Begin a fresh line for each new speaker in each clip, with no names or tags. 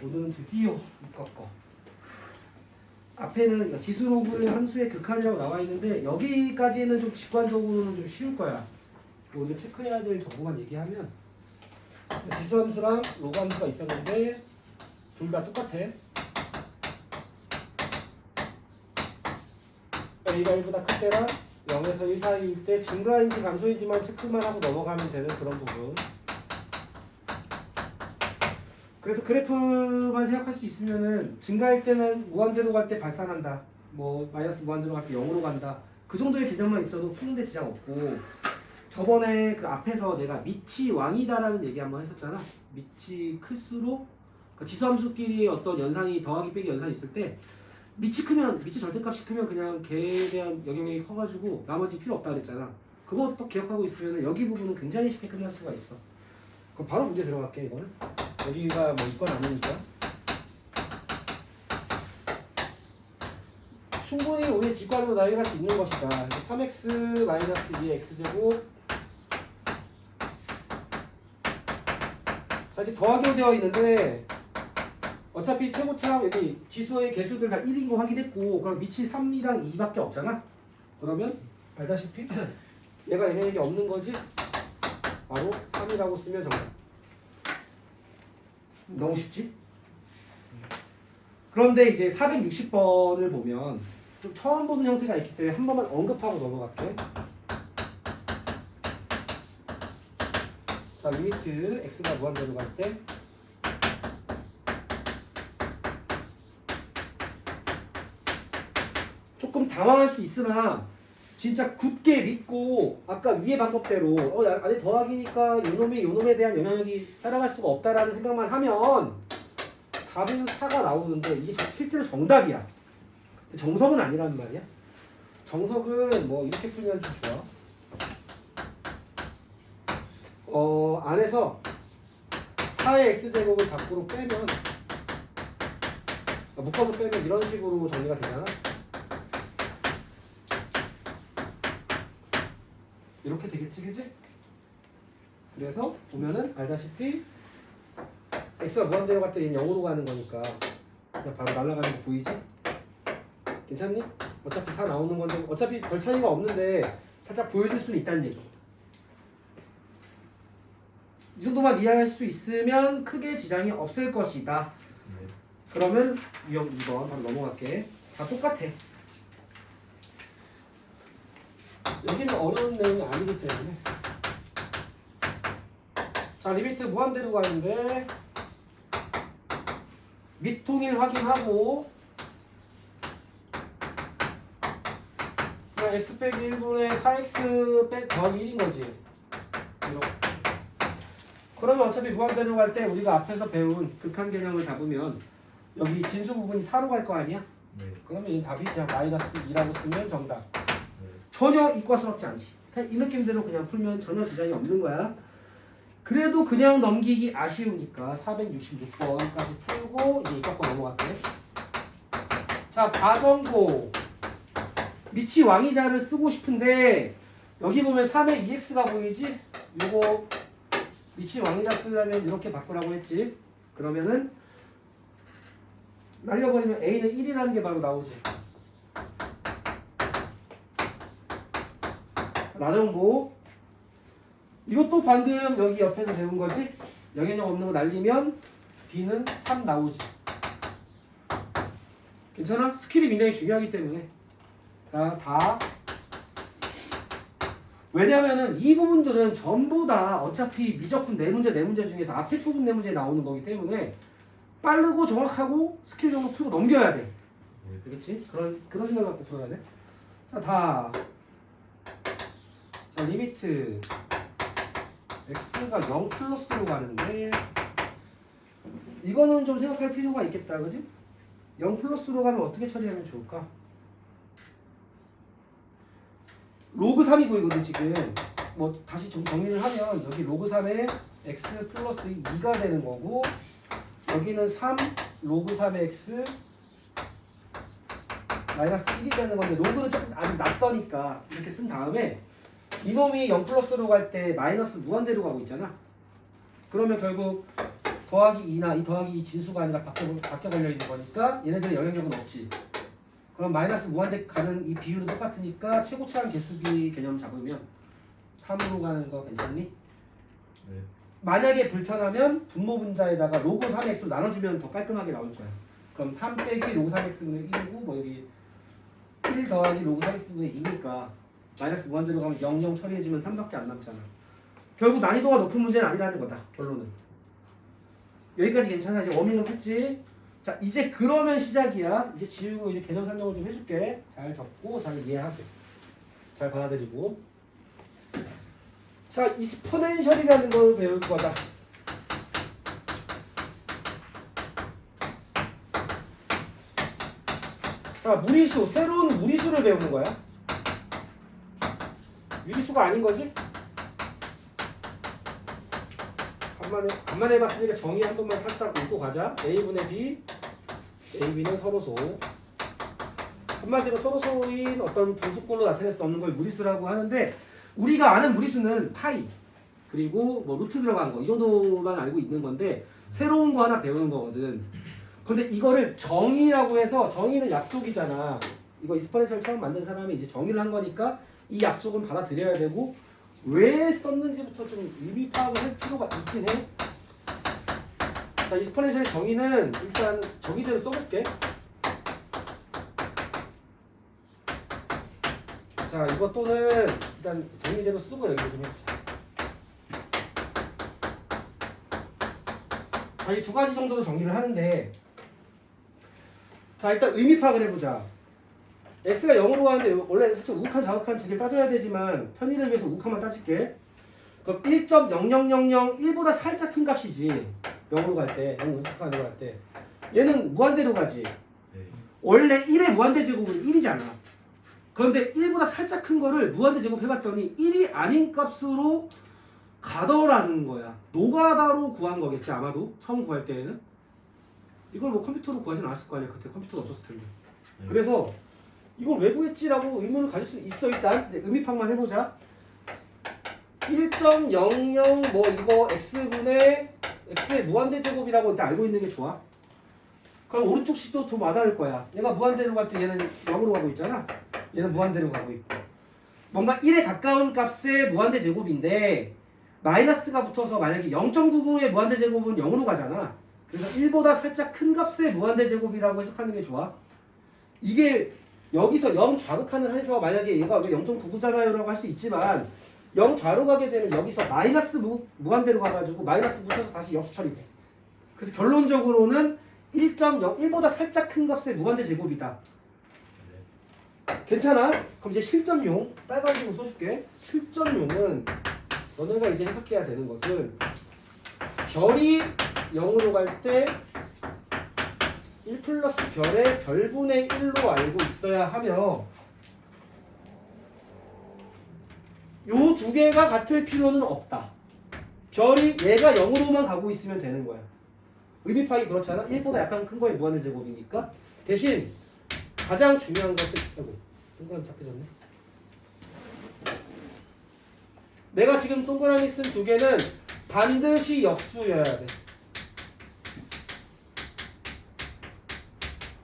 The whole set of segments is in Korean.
오늘은 드디어 이거 거. 앞에는 지수 로그 함수의 극한이라고 나와 있는데 여기까지는 좀 직관적으로는 좀 쉬울 거야. 우리가 체크해야 될 정보만 얘기하면 지수 함수랑 로그 함수가 있었는데 둘 다 똑같아. a가 1보다 클 때랑 0에서 1 사이일 때 증가인지 감소인지만 체크만 하고 넘어가면 되는 그런 부분. 그래서 그래프만 생각할 수 있으면은 증가일 때는 무한대로 갈 때 발산한다. 뭐 마이너스 무한대로 갈 때 0으로 간다. 그 정도의 개념만 있어도 푸는데 지장 없고, 저번에 그 앞에서 내가 밑이 왕이다라는 얘기 한번 했었잖아. 밑이 클수록 그 지수함수끼리의 어떤 연산이 더하기 빼기 연산이 있을 때 밑이 크면, 밑이 절대값이 크면 그냥 걔에 대한 영향력이 커가지고 나머지 필요 없다 그랬잖아. 그것도 기억하고 있으면 여기 부분은 굉장히 쉽게 끝날 수가 있어. 그럼 바로 문제 들어갈게. 이거는 여기가 뭐 이건 아니니까 충분히 우리 직관으로 나열할 수 있는 것이다. 3x 마이너스 2x제곱. 자, 이제 더하기로 되어 있는데 어차피 최고차 여기 지수의 개수들 다 1인 거 확인했고, 그럼 밑이 3이랑 2밖에 없잖아. 그러면 알다시피 얘가 영향력이 없는 거지. 바로 3이라고 쓰면 정답. 너무 쉽지? 그런데 이제 460번을 보면 좀 처음 보는 형태가 있기 때문에 한 번만 언급하고 넘어갈게. 자, 리미트 x가 무한대로 갈 때 조금 당황할 수 있으나 진짜 굳게 믿고 아까 위의 방법대로 안에 더하기니까 요놈에 대한 영향력이 따라갈 수가 없다라는 생각만 하면 답은 4가 나오는데 이게 실제로 정답이야. 정석은 아니란 말이야. 정석은 뭐 이렇게 풀면 좀 좋아. 안에서 4의 x제곱을 밖으로 빼면, 묶어서 빼면 이런 식으로 정리가 되잖아. 이렇게 되겠지, 그지? 그래서 보면은 알다시피 x가 무한대로 갈 때 얘는 0으로 가는 거니까 그냥 바로 날아가는 거 보이지? 괜찮니? 어차피 4 나오는 건데 어차피 별 차이가 없는데 살짝 보여줄 수는 있다는 얘기. 이 정도만 이해할 수 있으면 크게 지장이 없을 것이다. 그러면 유형 2번 바로 넘어갈게. 다 똑같아. 여기는 어려운 내용이 아니기 때문에. 자, 리미트 무한대로 가는데 밑통일 확인하고 그냥 x 빼기 1분의 4x 더하기 1인 거지. 이렇게. 그러면 어차피 무한대로 갈 때 우리가 앞에서 배운 극한 개념을 잡으면 여기 진수 부분이 4로 갈 거 아니야?
네.
그러면 이 답이 그냥 마이너스 2라고 쓰면 정답.
네.
전혀 이과스럽지 않지. 그냥 이 느낌대로 그냥 풀면 전혀 지장이 없는 거야. 그래도 그냥 넘기기 아쉬우니까 466번까지 풀고 이제 이과거 넘어갈게. 자, 가정고 밑이 왕이다를 쓰고 싶은데 여기 보면 3의 2x가 보이지? 요거 밑이 왕이다 쓰려면 이렇게 바꾸라고 했지. 그러면은 날려버리면 a는 1이라는 게 바로 나오지. 나정보 이것도 방금 여기 옆에서 배운 거지. 영향력 없는 거 날리면 b는 3 나오지. 괜찮아? 스킬이 굉장히 중요하기 때문에 다 왜냐면은 이 부분들은 전부 다 어차피 미적분 네 문제 중에서 앞에 부분 네 문제에 나오는 거기 때문에 빠르고 정확하고 스킬 정도 풀고 넘겨야 돼. 알겠지? 그런 생각 갖고 풀어야 돼. 자, 자, 리미트 x가 0 플러스로 가는데 이거는 좀 생각할 필요가 있겠다, 그지? 0 플러스로 가면 어떻게 처리하면 좋을까? 로그 3이 보이거든 지금. 뭐 다시 좀 정리를 하면 여기 로그 3에 x 플러스 2가 되는 거고 여기는 3 로그 3의 x 마이너스 1이 되는 건데 로그는 조금 아직 낯서니까 이렇게 쓴 다음에 이놈이 0 플러스로 갈 때 마이너스 무한대로 가고 있잖아. 그러면 결국 더하기 2나 이 더하기 2 진수가 아니라 밖에 걸려 있는 거니까 얘네들의 영향력은 없지. 그럼 마이너스 무한대 가는 이 비율은 똑같으니까 최고차항 개수비 개념 잡으면 3으로 가는 거 괜찮니?
네.
만약에 불편하면 분모 분자에다가 로그 3x로 나눠주면 더 깔끔하게 나올 거야. 그럼 3 빼기 로그 3x분의 1이고 뭐 여기 1 더하기 로그 3x분의 2니까 마이너스 무한대로 가면 0, 0 처리해주면 3밖에 안 남잖아. 결국 난이도가 높은 문제는 아니라는 거다. 결론은. 여기까지 괜찮아. 이제 워밍을 했지. 자 이제 그러면 시작이야. 이제 지우고 이제 개념 설명을 좀 해줄게. 잘 적고 잘 이해하게. 잘 받아들이고. 자 이스포넨셜이라는 걸 배울 거다. 자 무리수, 새로운 무리수를 배우는 거야. 유리수가 아닌 거지? 간만에 해봤으니까 정의 한 번만 살짝 읽고 가자. A분의 B, AB는 서로소. 한마디로 서로소인 어떤 분수꼴로 나타낼 수 없는 걸 무리수라고 하는데 우리가 아는 무리수는 파이 그리고 뭐 루트 들어간 거 이 정도만 알고 있는 건데 새로운 거 하나 배우는 거거든. 근데 이거를 정의라고 해서 정의는 약속이잖아. 이거 이스포넨셜 처음 만든 사람이 이제 정의를 한 거니까 이 약속은 받아들여야 되고 왜 썼는지부터 좀 의미 파악을 할 필요가 있긴 해. 자, 이스포넨셜의 정의는 일단 정의대로 써볼게. 자, 이거 또는 일단 정의대로 쓰고 연결 좀 해보자. 자, 이 두 가지 정도로 정리를 하는데 자, 일단 의미 파악을 해보자. x가 0으로 가는데 원래 살짝 우극한 자극한 두 개 따져야 되지만 편의를 위해서 우극한만 따질게. 그럼 1.0001보다 살짝 큰 값이지. 0으로 갈 때, 0 우극한으로 갈 때. 얘는 무한대로 가지.
네.
원래 1의 무한대 제곱은 1이잖아. 그런데 1보다 살짝 큰 거를 무한대 제곱 해봤더니 1이 아닌 값으로 가더라는 거야. 노가다로 구한 거겠지 아마도 처음 구할 때에는. 이걸 뭐 컴퓨터로 구하진 않았을 거 아니야. 그때 컴퓨터가 없었을 텐데.
네.
그래서 이걸 왜 구했지라고 의문을 가질 수 있어. 일단 의미 파악만 해보자. 1.00 뭐 이거 x분의 x의 무한대 제곱이라고 일단 알고 있는 게 좋아. 그럼 오른쪽 식도 좀 와닿을 거야. 얘가 무한대로 갈 때 얘는 0으로 가고 있잖아. 얘는 무한대로 가고 있고. 뭔가 1에 가까운 값의 무한대 제곱인데 마이너스가 붙어서 만약에 0.99의 무한대 제곱은 0으로 가잖아. 그래서 1보다 살짝 큰 값의 무한대 제곱이라고 해석하는 게 좋아. 이게 여기서 0 좌극한을 해서 만약에 얘가 왜 0.99잖아요 라고 할 수 있지만 0 좌로 가게 되면 여기서 마이너스 무한대로 가가지고 마이너스 붙어서 다시 역수 처리돼. 그래서 결론적으로는 1.01보다 살짝 큰 값의 무한대 제곱이다. 괜찮아? 그럼 이제 실전용 빨간색으로 써줄게. 실전용은 너네가 이제 해석해야 되는 것은 별이 0으로 갈 때 1 플러스 별의 별분의 1로 알고 있어야 하며 요 두 개가 같을 필요는 없다. 별이 얘가 0으로만 가고 있으면 되는 거야. 의미 파악이 그렇잖아. 1보다 약간 큰 거의 무한대 제곱이니까. 대신 가장 중요한 것은 동그라미 잡혀졌네. 내가 지금 동그라미 쓴 두 개는 반드시 역수여야 돼.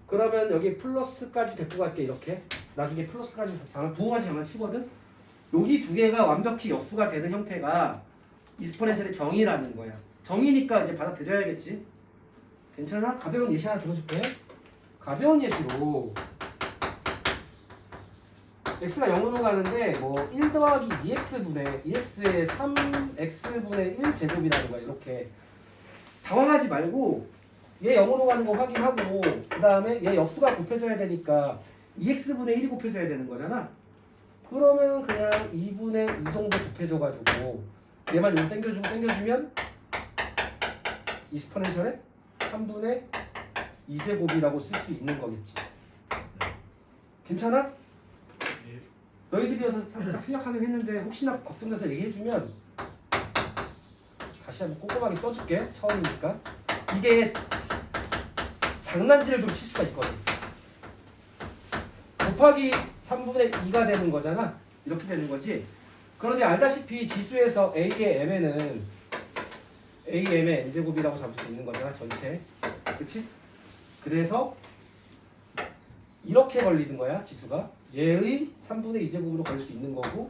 그러면 여기 플러스까지 데리고 갈게. 이렇게 나중에 플러스까지 부호까지 장난치거든. 여기 두 개가 완벽히 역수가 되는 형태가 이스포넨셜의 정의라는 거야. 정의니까 이제 받아들여야겠지. 괜찮아? 가벼운 예시 하나 들어줄게. 가벼운 예시로 x가 0으로 가는데 뭐 1 더하기 2x분의 2x의 3x분의 1 제곱이라는 거야. 이렇게 당황하지 말고 얘 0으로 가는 거 확인하고 그 다음에 얘 역수가 곱해져야 되니까 2x분의 1이 곱해져야 되는 거잖아. 그러면 그냥 2분의 2 정도 곱해져가지고 얘만 좀 땡겨주면 이스포넨셜에 3분의 2제곱이라고 쓸 수 있는 거겠지. 괜찮아? 너희들이어서 살짝 생각하긴 했는데 혹시나 걱정돼서 얘기해주면 다시 한번 꼼꼼하게 써줄게. 처음이니까. 이게 장난질을 좀 칠 수가 있거든. 곱하기 3분의 2가 되는 거잖아. 이렇게 되는 거지. 그런데 알다시피 지수에서 A의 m에는 AM의 n제곱이라고 잡을 수 있는 거잖아 전체. 그치? 그래서 이렇게 걸리는 거야 지수가. 얘의 3분의 2제곱으로 걸릴 수 있는 거고.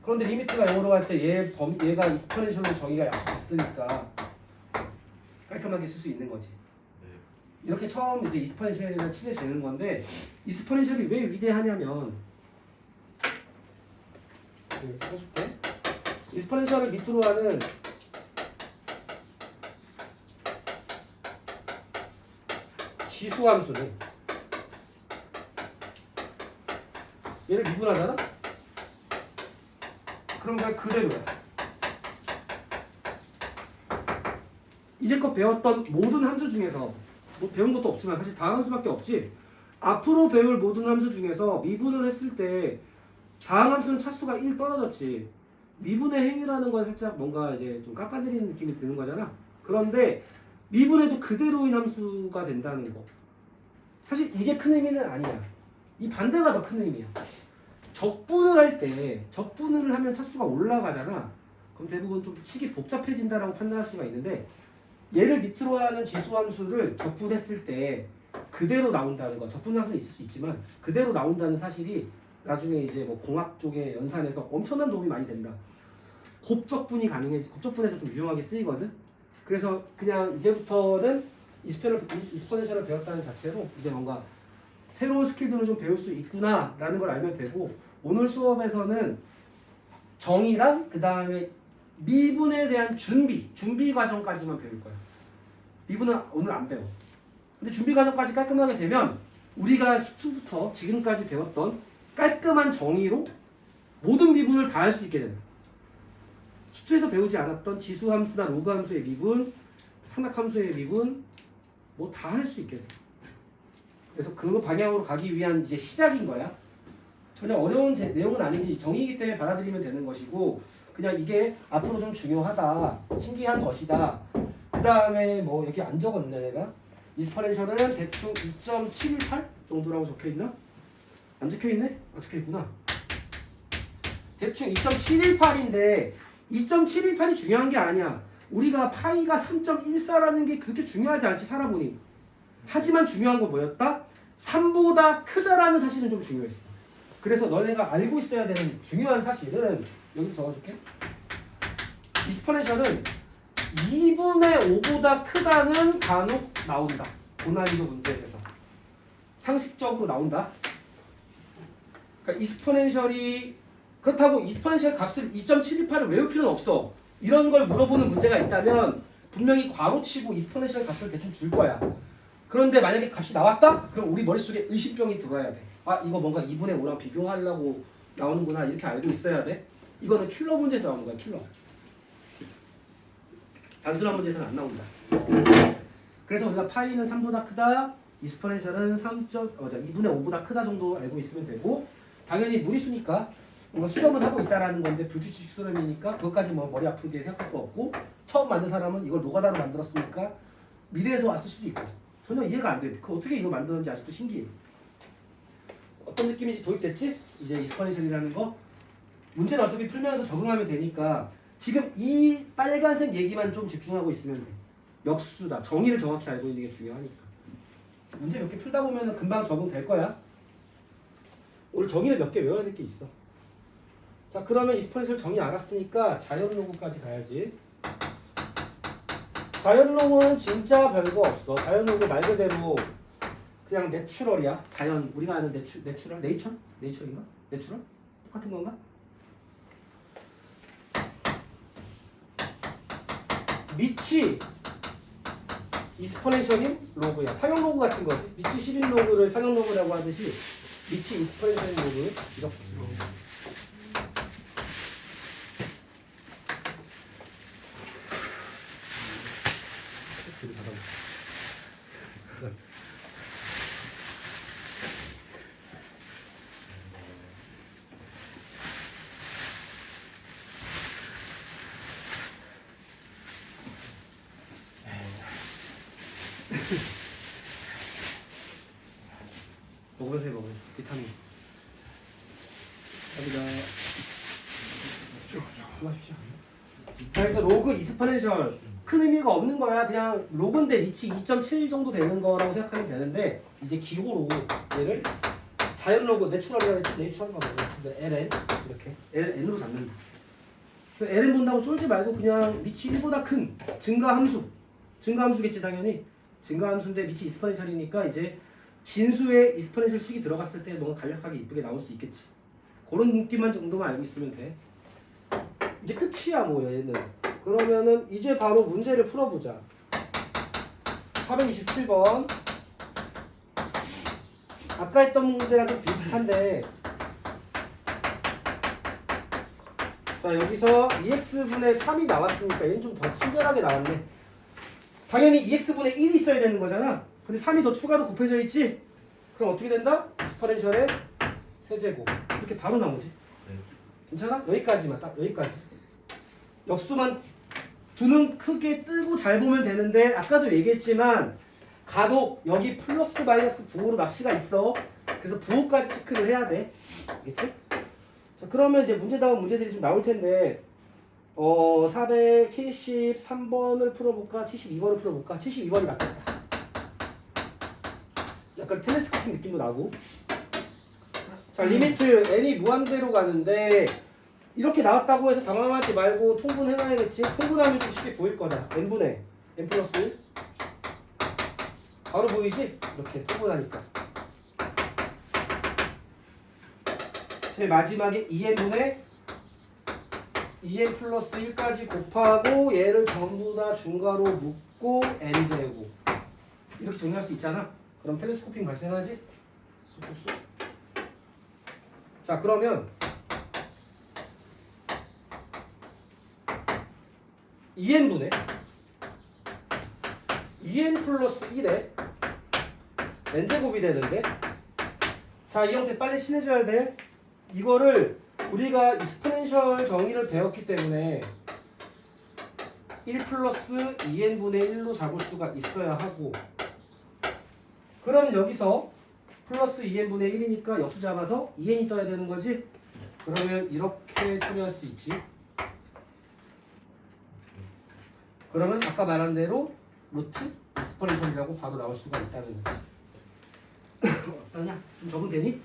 그런데 리미트가 0으로 갈 때 얘가 이스퍼넨셜로 정의가 됐으니까 깔끔하게 쓸 수 있는 거지. 이렇게 처음 이제 이스퍼넨셜이랑 친해지는 건데 이스퍼넨셜이 왜 위대하냐면 써줄게. 이스퍼넨셜을 밑으로 하는 지수 함수는 얘를 미분하잖아? 그럼 그냥 그대로야. 이제껏 배웠던 모든 함수 중에서 뭐 배운 것도 없지만 사실 다항 함수밖에 없지. 앞으로 배울 모든 함수 중에서 미분을 했을 때 다항 함수는 차수가 1 떨어졌지. 미분의 행위라는 건 살짝 뭔가 이제 좀 깎아내리는 느낌이 드는 거잖아. 그런데 미분해도 그대로인 함수가 된다는 거. 사실 이게 큰 의미는 아니야. 이 반대가 더 큰 의미야. 적분을 할 때 적분을 하면 차수가 올라가잖아. 그럼 대부분 좀 식이 복잡해진다라고 판단할 수가 있는데 얘를 밑으로 하는 지수함수를 적분했을 때 그대로 나온다는 거. 적분상수는 있을 수 있지만 그대로 나온다는 사실이 나중에 이제 뭐 공학 쪽에 연산에서 엄청난 도움이 많이 된다. 곱적분이 가능해지. 곱적분에서 좀 유용하게 쓰이거든. 그래서 그냥 이제부터는 이스퍼넨셜을 배웠다는 자체로 이제 뭔가 새로운 스킬들을 좀 배울 수 있구나라는 걸 알면 되고, 오늘 수업에서는 정의랑 그 다음에 미분에 대한 준비 과정까지만 배울 거야. 미분은 오늘 안 배워. 근데 준비 과정까지 깔끔하게 되면 우리가 수투부터 지금까지 배웠던 깔끔한 정의로 모든 미분을 다 할 수 있게 된다. 수투에서 배우지 않았던 지수함수나 로그함수의 미분, 산악함수의 미분 뭐 다 할 수 있게 돼. 그래서 그 방향으로 가기 위한 이제 시작인 거야. 전혀 어려운 내용은 아니지. 정의이기 때문에 받아들이면 되는 것이고, 그냥 이게 앞으로 좀 중요하다, 신기한 것이다. 그 다음에 뭐 여기 안 적었네 내가. 이스퍼넨셜은 대충 2.718 정도라고 적혀있나? 안 적혀있네? 아 적혀있구나. 대충 2.718인데 2.718이 중요한 게 아니야. 우리가 파이가 3.14라는 게 그렇게 중요하지 않지 살아보니. 하지만 중요한 건 뭐였다? 3보다 크다라는 사실은 좀 중요했어. 그래서 너네가 알고 있어야 되는 중요한 사실은 여기 적어줄게. 이스퍼넨셜은 2분의 5보다 크다는 간혹 나온다. 고난이도 문제에서 상식적으로 나온다. 그러니까 이스퍼넨셜이 그렇다고 이스퍼넨셜 값을 2.718을 외울 필요는 없어. 이런 걸 물어보는 문제가 있다면 분명히 괄호치고 이스퍼넨셜 값을 대충 줄 거야. 그런데 만약에 값이 나왔다? 그럼 우리 머릿속에 의심병이 들어야 돼. 아 이거 뭔가 2분의 5랑 비교하려고 나오는구나 이렇게 알고 있어야 돼. 이거는 킬러 문제에서 나오는 거야. 킬러. 단순한 문제에서는 안 나온다. 그래서 우리가 파이는 3보다 크다, 이스퍼넨셜은 2분의 5보다 크다 정도 알고 있으면 되고, 당연히 무리수니까 뭔가 수렴을 하고 있다라는 건데 불규칙 수렴이니까 그것까지 뭐 머리 아프게 생각할 거 없고, 처음 만든 사람은 이걸 노가다로 만들었으니까 미래에서 왔을 수도 있고 전혀 이해가 안 돼. 그 어떻게 이걸 만들었는지 아직도 신기해. 어떤 느낌인지 도입됐지? 이제 이스퍼넨셜이라는 거 문제는 어차피 풀면서 적응하면 되니까 지금 이 빨간색 얘기만 좀 집중하고 있으면 돼. 역수다. 정의를 정확히 알고 있는 게 중요하니까. 문제 몇 개 풀다 보면 금방 적응될 거야. 오늘 정의를 몇 개 외워야 될 게 있어. 자 그러면 이스퍼넨셜 정의 알았으니까 자연 로그까지 가야지. 자연 로그는 진짜 별거 없어. 자연 로그 말 그대로 그냥 내추럴이야. 자연, 우리가 아는 내추럴? 네이처인가? 내추럴? 똑같은 건가? 밑이 이스퍼넨셜인 로그야. 상형 로그 같은 거지. 밑이 11 로그를 상형 로그라고 하듯이 밑이 이스퍼넨셜인 로그 이렇게. 먹으세요. 비타민. 여기다. 자, 그래서 로그 이스퍼넨셜 큰 의미가 없는 거야. 그냥 로그인데 리치 2.7 정도 되는 거라고 생각하면 되는데 이제 기호로 얘를 자연 로그 내추럴이라고 했지. 내추럴만 보고 ln 이렇게 ln으로 잡는다. ln 본다고 쫄지 말고 그냥 리치 1보다 큰 증가함수겠지 당연히. 증가함수인데 리치 이스퍼넨셜이니까 이제 진수의 이스퍼넨셜 식이 들어갔을 때 뭔가 간략하게 이쁘게 나올 수 있겠지. 그런 느낌만 정도만 알고 있으면 돼. 이게 끝이야 뭐 얘는. 그러면은 이제 바로 문제를 풀어보자. 427번. 아까 했던 문제랑 좀 비슷한데 자 여기서 2x분의 3이 나왔으니까 얘는 좀 더 친절하게 나왔네. 당연히 2x분의 1이 있어야 되는 거잖아. 근데 3이 더 추가로 곱해져 있지? 그럼 어떻게 된다? 익스퍼넨셜의 세제곱. 이렇게 바로 나오지. 괜찮아? 여기까지만 딱 여기까지. 역수만 두 눈 크게 뜨고 잘 보면 되는데 아까도 얘기했지만 간혹 여기 플러스 마이너스 부호로 낚시가 있어. 그래서 부호까지 체크를 해야 돼. 알겠지? 자 그러면 이제 문제다운 문제들이 좀 나올 텐데 473번을 풀어볼까? 72번을 풀어볼까? 72번이 낫겠다. 약간 텔레스코픽 느낌도 나고. 자 리미트 n이 무한대로 가는데 이렇게 나왔다고 해서 당황하지 말고 통분해놔야겠지. 통분하면 좀 쉽게 보일 거다. n분의 n 플러스 1 바로 보이지? 이렇게 통분하니까. 제일 마지막에 2n분의 2n 플러스 1까지 곱하고 얘를 전부 다 중괄호 묶고 n제곱 이렇게 정리할 수 있잖아. 그럼 텔레스코핑 발생하지? 쑥쑥쑥. 자 그러면 2n분의 2n 플러스 1에 n제곱이 되는데 자 이 형태 빨리 친해져야 돼. 이거를 우리가 익스포넨셜 정의를 배웠기 때문에 1 플러스 2n분의 1로 잡을 수가 있어야 하고 그러면 여기서 플러스 2n분의 1이니까 역수 잡아서 2n이 떠야 되는 거지? 그러면 이렇게 처리할 수 있지. 그러면 아까 말한 대로 루트 익스포넨셜이라고 바로 나올 수가 있다는 거지. 어떠냐? 좀 적응 되니?
네.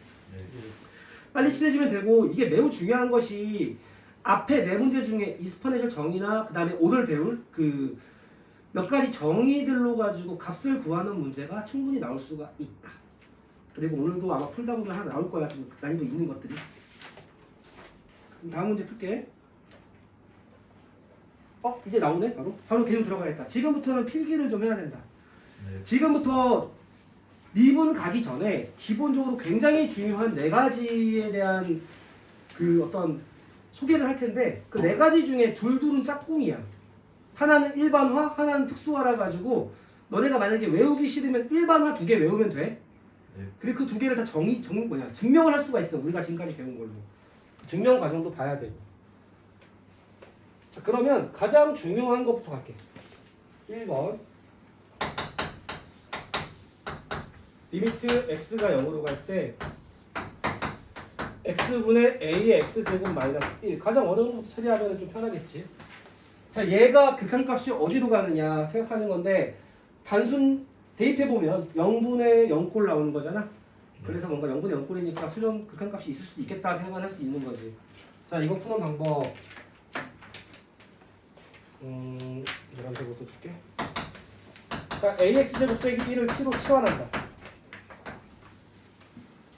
빨리 친해지면 되고 이게 매우 중요한 것이 앞에 네 문제 중에 익스포넨셜 정의나 그 다음에 오늘 배울 그 몇 가지 정의들로 가지고 값을 구하는 문제가 충분히 나올 수가 있다. 그리고 오늘도 아마 풀다 보면 하나 나올 거야. 좀 난이도 있는 것들이. 그럼 다음 문제 풀게. 이제 나오네 바로 개념 들어가겠다. 지금부터는 필기를 좀 해야 된다.
네.
지금부터 미분 가기 전에 기본적으로 굉장히 중요한 네 가지에 대한 그 어떤 소개를 할 텐데 그 네 가지 중에 둘은 짝꿍이야. 하나는 일반화, 하나는 특수화라 가지고 너네가 만약에 외우기 싫으면 일반화 2개 외우면 돼.
네.
그리고 그 2개를 다 증명을 할 수가 있어. 우리가 지금까지 배운 걸로. 증명 과정도 봐야 되고. 자, 그러면 가장 중요한 것부터 갈게. 1번. 리미트 x가 0으로 갈 때 x분의 a의 x제곱 마이너스 1 가장 어려운 것부터 처리하면 좀 편하겠지. 자 얘가 극한값이 어디로 가느냐 생각하는 건데 단순 대입해보면 0분의 0꼴 나오는 거잖아. 그래서 뭔가 0분의 0꼴이니까 수렴 극한값이 있을 수도 있겠다 생각을 할 수 있는 거지. 자 이거 푸는 방법 노란색으로 써줄게. 자 ax제곱 빼기 1을 t로 치환한다.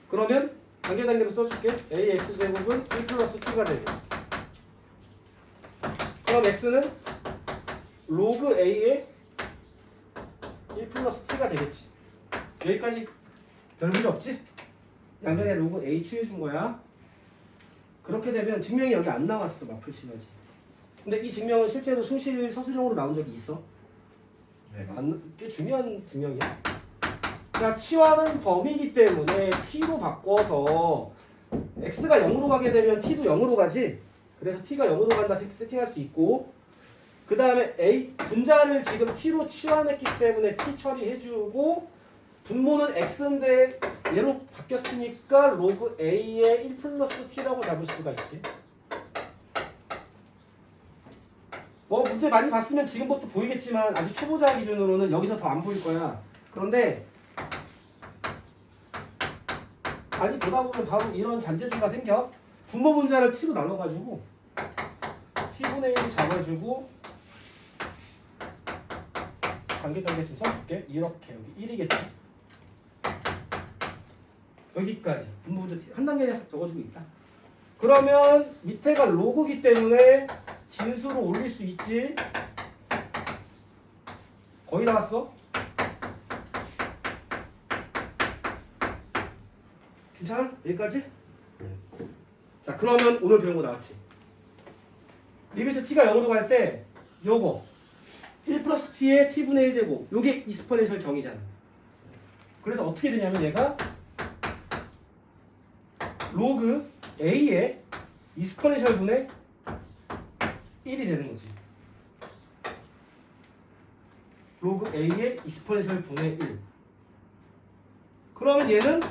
그러면 단계단계로 써줄게. ax제곱은 1 플러스 t가 되고 그럼 x는 로그 a의 1 플러스 t가 되겠지. 여기까지 별 문제 없지? 양변에 로그 a 취해준 거야. 그렇게 되면 증명이 여기 안 나왔어. 마플 시너지. 근데 이 증명은 실제로 순실 서술형으로 나온 적이 있어.
네.
꽤 중요한 증명이야. 자, 치환은 범위이기 때문에 t로 바꿔서 x가 0으로 가게 되면 t도 0으로 가지. 그래서 t가 0으로 간다 세팅할 수 있고 그 다음에 a 분자를 지금 t로 치환했기 때문에 t 처리해주고 분모는 x인데 얘로 바뀌었으니까 로그 a의 1 플러스 t라고 잡을 수가 있지. 뭐 문제 많이 봤으면 지금부터 보이겠지만 아직 초보자 기준으로는 여기서 더 안 보일 거야. 그런데 많이 보다 보면 바로 이런 잔재주가 생겨. 분모 분자를 t로 나눠가지고 t분의 1을 잡아주고 관계 좀 써줄게. 이렇게 여기 1이겠지. 여기까지 분모 분자 한 단계 적어주고 있다. 그러면 밑에가 로그기 때문에 진수로 올릴 수 있지. 거의 나왔어. 괜찮아? 여기까지? 자, 그러면 오늘 배운 거 나왔지. 리미트 t가 0으로 갈 때 요거 1 플러스 t의 t분의 1제곱 요게 이스퍼넨셜 정의잖아. 그래서 어떻게 되냐면 얘가 로그 a의 이스퍼넨셜 분의 1이 되는 거지. 로그 a의 이스퍼넨셜 분의 1. 그러면 얘는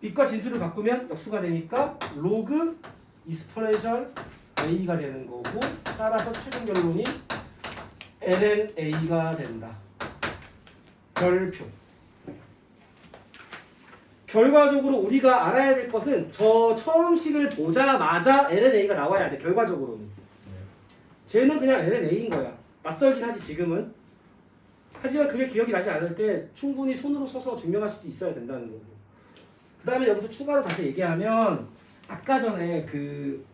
밑과 진수를 바꾸면 역수가 되니까 로그 이스퍼넨셜 a가 되는 거고, 따라서 최종 결론이 lna가 된다. 별표. 결과적으로 우리가 알아야 될 것은 저 처음 식을 보자마자 lna가 나와야 돼. 결과적으로는. 쟤는 그냥 lna인 거야. 낯설긴 하지 지금은. 하지만 그게 기억이 나지 않을 때 충분히 손으로 써서 증명할 수도 있어야 된다는 거고. 그 다음에 여기서 추가로 다시 얘기하면 아까 전에 그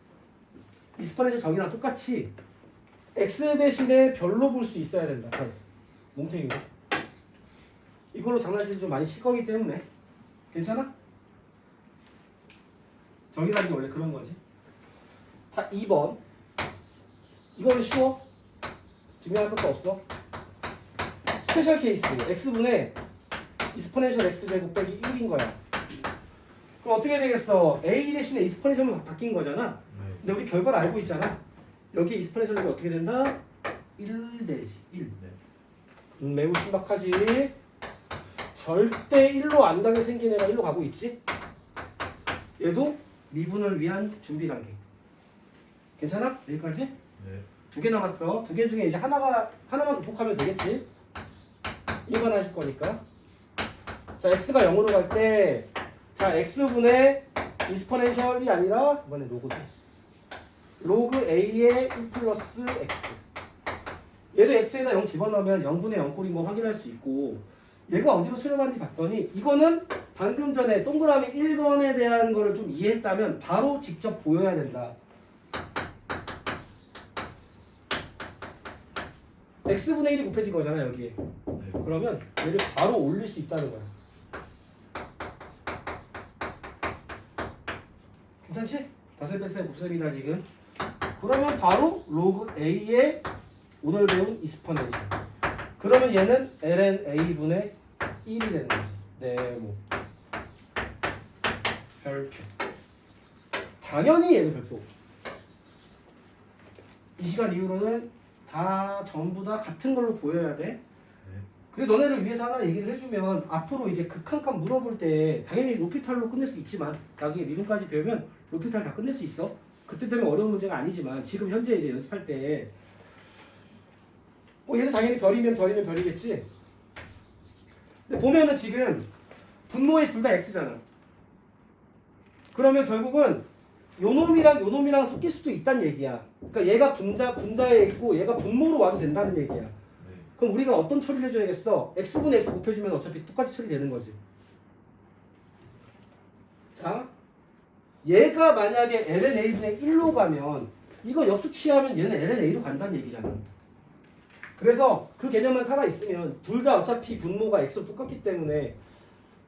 이스퍼넨셜 정의랑 똑같이 x 대신에 별로 볼 수 있어야 된다. 몽탱이로. 이걸로 장난치기 좀 많이 시거기 때문에 괜찮아? 정의라는 게 원래 그런 거지. 자, 2번. 이거는 쉬워. 증명할 것도 없어. 스페셜 케이스. x분의 이스퍼넨셜 x제곱 빼기 1인 거야. 그럼 어떻게 되겠어? a 대신에 이스퍼넨셜로 바뀐 거잖아. 근데 우리 결과를 알고 있잖아. 여기 이스퍼넨셜이 어떻게 된다? 1 되지. 1. 매우 신박하지. 절대 1로 안 가게 생긴 애가 1로 가고 있지. 얘도 미분을 위한 준비 단계. 괜찮아? 여기까지?
네.
2개 남았어. 2개 중에 이제 하나만 극복하면 되겠지. 1번 하실 거니까. 자, x가 0으로 갈 때, 자, x분의 이스퍼넨셜이 아니라 이번에 로그지. 로그 a의 1 플러스 x. 얘도 x에다 0 집어넣으면 0분의 0꼴인 거 확인할 수 있고, 얘가 어디로 수렴하는지 봤더니 이거는 방금 전에 동그라미 1번에 대한 거를 좀 이해했다면 바로 직접 보여야 된다. x분의 1이 곱해진 거잖아 여기에. 그러면 얘를 바로 올릴 수 있다는 거야. 괜찮지? 5배수의 곱셈이다 지금. 그러면 바로 로그 a의 오늘 배운 이스퍼넨셜. 그러면 얘는 ln a분의 1이 되는 거지. 네모. 별표. 당연히 얘는 별표. 이 시간 이후로는 다 전부 다 같은 걸로 보여야 돼. 그리고 너네를 위해서 하나 얘기를 해주면 앞으로 이제 극한칸 물어볼 때 당연히 로피탈로 끝낼 수 있지만 나중에 미분까지 배우면 로피탈 다 끝낼 수 있어. 그때 되면 어려운 문제가 아니지만 지금 현재 이제 연습할 때 얘도 당연히 별이면 별이겠지. 근데 보면은 지금 분모에 둘 다 x잖아. 그러면 결국은 요 놈이랑 섞일 수도 있다는 얘기야. 그러니까 얘가 분자에 있고 얘가 분모로 와도 된다는 얘기야. 그럼 우리가 어떤 처리를 해줘야겠어? x분의 x 곱해주면 어차피 똑같이 처리되는 거지. 자, 얘가 만약에 ln a분의 1로 가면 이거 역수 취하면 얘는 ln a로 간다는 얘기잖아. 그래서 그 개념만 살아있으면 둘 다 어차피 분모가 x로 똑같기 때문에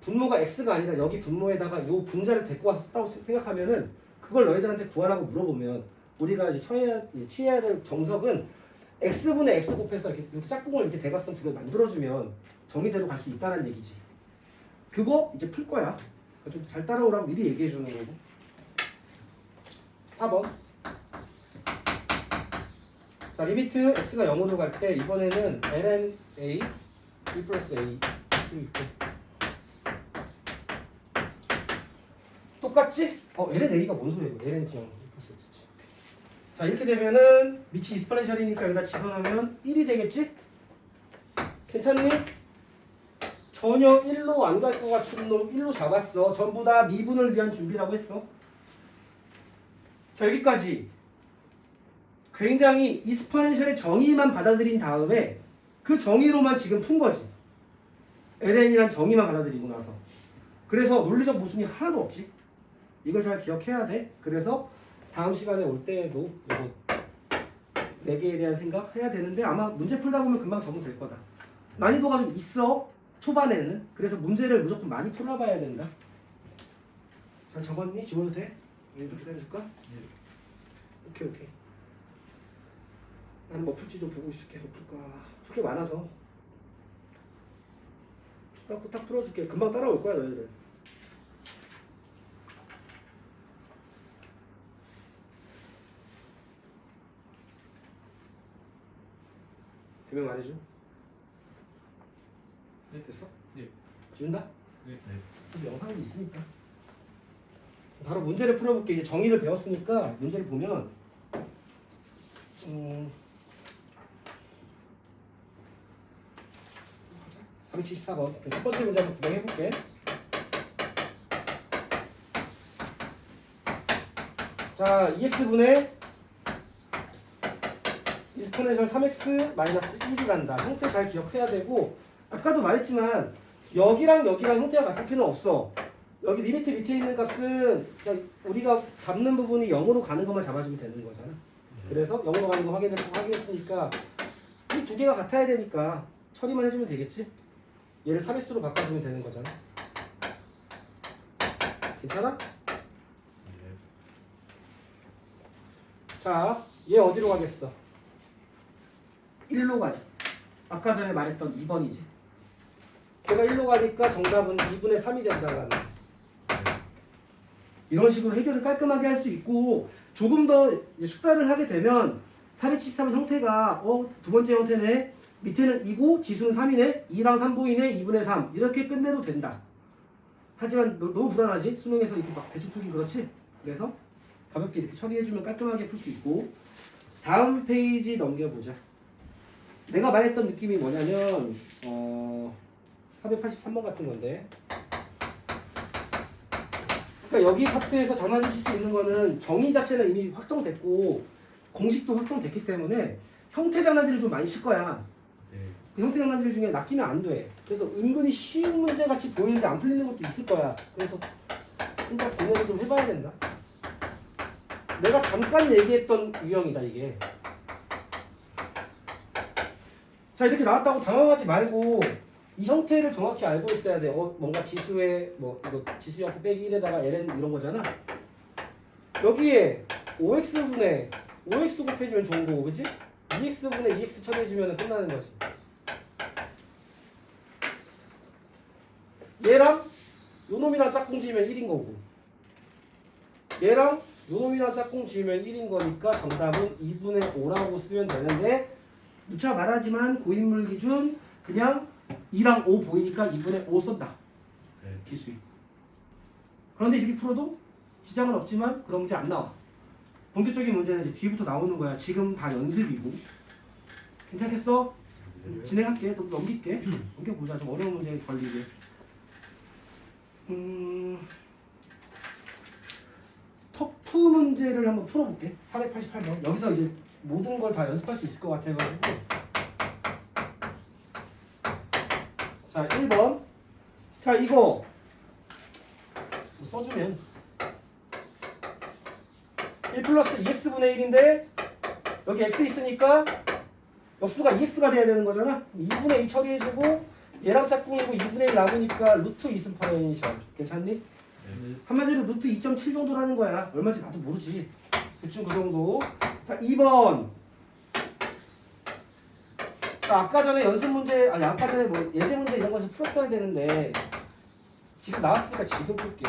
분모가 x가 아니라 여기 분모에다가 요 분자를 데리고 와서 썼다고 생각하면은 그걸 너희들한테 구하라고 물어보면 우리가 이제 취해야 될 정석은 x분의 x 곱해서 이렇게 짝꿍을 이렇게 대각선 두 개 만들어주면 정의대로 갈 수 있다는 얘기지. 그거 이제 풀 거야. 좀 잘 따라오라고 미리 얘기해 주는 거고. 4번. 자, 리미트 x가 0으로 갈 때 이번에는 ln a 1 플러스 a x 있고 똑같지? ln a가 뭔 소리야? ln 그냥 1 플러스 x지. 자 이렇게 되면은 밑이 이스퍼넨셜이니까 여기다 집어넣으면 1이 되겠지? 괜찮니? 전혀 1로 안 갈 것 같은 놈 1로 잡았어. 전부 다 미분을 위한 준비라고 했어. 자 여기까지 굉장히 이스퍼넨셜의 정의만 받아들인 다음에 그 정의로만 지금 푼 거지. ln이란 정의만 받아들이고 나서. 그래서 논리적 모순이 하나도 없지. 이걸 잘 기억해야 돼. 그래서 다음 시간에 올 때에도 이거 4개에 대한 생각 해야 되는데 아마 문제 풀다 보면 금방 적응될 거다. 난이도가 좀 있어. 초반에는. 그래서 문제를 무조건 많이 풀어봐야 된다. 잘 적었니? 지워도 돼? 이렇게 기다려줄까?
네.
오케이. 나는 뭐 풀지 좀 보고 있을게. 뭐 풀까? 풀 게 많아서 후딱후딱 풀어줄게. 금방 따라올 거야 너희들. 대명 안 해줘?
네.
됐어?
네.
지운다?
네.
지금 영상이 있으니까 바로 문제를 풀어볼게. 이제 정의를 배웠으니까 문제를 보면 374번 첫 번째 문제 한번 구경해볼게. 자 2x분의 이스퍼넨셜 3x 마이너스 1이 간다. 형태 잘 기억해야 되고 아까도 말했지만 여기랑 형태가 같을 필요는 없어. 여기 리미트 밑에 있는 값은 그냥 우리가 잡는 부분이 0으로 가는 것만 잡아주면 되는 거잖아. 그래서 0으로 가는 거 확인했으니까 이 두 개가 같아야 되니까 처리만 해주면 되겠지? 얘를 3x로 바꿔주면 되는 거잖아. 괜찮아?
네.
자, 얘 어디로 가겠어? 1로 가지. 아까 전에 말했던 2번이지. 걔가 1로 가니까 정답은 2분의 3이 된다는 거야. 이런 식으로 해결을 깔끔하게 할 수 있고 조금 더 이제 숙달을 하게 되면 473의 형태가 두 번째 형태네. 밑에는 2고 지수는 3이네. 2랑 3 보이네. 2분의 3 이렇게 끝내도 된다. 하지만 너무 불안하지? 수능에서 이렇게 막 대충 풀기 그렇지? 그래서 가볍게 이렇게 처리해주면 깔끔하게 풀 수 있고 다음 페이지 넘겨보자. 내가 말했던 느낌이 뭐냐면 483번 같은 건데 그러니까 여기 파트에서 장난치실 수 있는 거는 정의 자체는 이미 확정됐고 공식도 확정됐기 때문에 형태 장난질을 좀 많이 칠 거야.
네.
그 형태 장난질 중에 낚이면 안 돼. 그래서 은근히 쉬운 문제 같이 보이는데 안 풀리는 것도 있을 거야. 그래서 혼자 고민을 좀 해봐야 된다. 내가 잠깐 얘기했던 유형이다 이게. 자 이렇게 나왔다고 당황하지 말고 이 형태를 정확히 알고 있어야 돼. 뭔가 지수에 뭐 이거 지수 형태 빼기 1에다가 ln 이런 거잖아. 여기에 5x분의 5x 곱해주면 좋은 거고 그치? 2x분의 2x 처리해주면 끝나는 거지. 얘랑 요 놈이랑 짝꿍 지으면 1인 거고 얘랑 요 놈이랑 짝꿍 지으면 1인 거니까 정답은 2분의 5라고 쓰면 되는데 누차 말하지만 고인물 기준 그냥 2랑 5 보이니까 2분의 5 썼다.
네.
기수이. 그런데 이렇게 풀어도 지장은 없지만 그런 문제 안 나와. 본격적인 문제는 이제 뒤부터 나오는 거야. 지금 다 연습이고. 괜찮겠어?
네.
진행할게. 또 넘길게. 넘겨보자. 좀 어려운 문제 걸리게. 터프 문제를 한번 풀어볼게. 488번. 여기서 이제 모든 걸 다 연습할 수 있을 것 같아가지고. 자, 1번. 자, 이거 뭐 써주면 1 플러스 2x분의 1인데 여기 x 있으니까 역수가 2x가 돼야 되는 거잖아. 2분의 2 처리해주고 얘랑 짝꿍이고 2분의 1 남으니까 루트 이스퍼넨셜. 괜찮니?
네.
한마디로 루트 2.7 정도라는 거야. 얼마인지 나도 모르지. 대충 그 정도. 자, 2번. 자, 아까 전에 연습 문제, 아니 아까 전에 뭐 예제 문제 이런 거 좀 풀었어야 되는데 지금 나왔으니까 지금 풀게.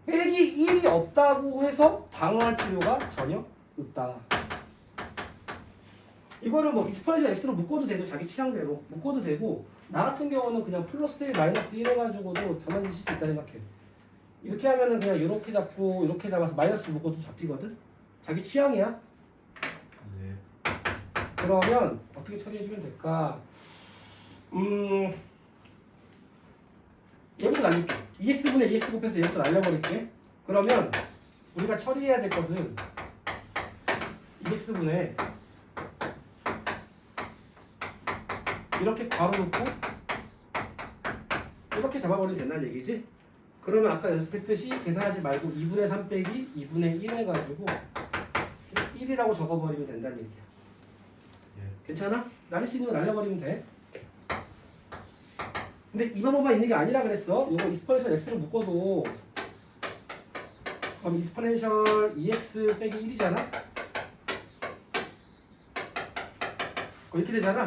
빼기 1이 없다고 해서 당황할 필요가 전혀 없다. 이거를 뭐 이스퍼넨셜 x로 묶어도 되죠. 자기 취향대로 묶어도 되고 나 같은 경우는 그냥 플러스 1 마이너스 1 해가지고도 장난치실 수 있다 생각해. 이렇게 하면은 그냥 이렇게 잡고 이렇게 잡아서 마이너스 묶어도 잡히거든. 자기 취향이야.
네.
그러면 어떻게 처리해주면 될까? 얘부터 날릴게. EX분의 EX 곱해서 얘부터 날려버릴게. 그러면 우리가 처리해야 될 것은 EX분의 이렇게 괄호 놓고 이렇게 잡아버리면 된다는 얘기지? 그러면 아까 연습했듯이 계산하지 말고 2분의 3 빼기 2분의 1 해가지고 1이라고 적어버리면 된다는 얘기야.
예.
괜찮아? 날릴 수 있는 거 날려버리면 돼. 근데 이 방법만 있는 게 아니라 그랬어. 이거 이스퍼넨셜 x를 묶어도 그럼 이스퍼넨셜 2x 빼기 1이잖아? 그럼 이렇게 되잖아?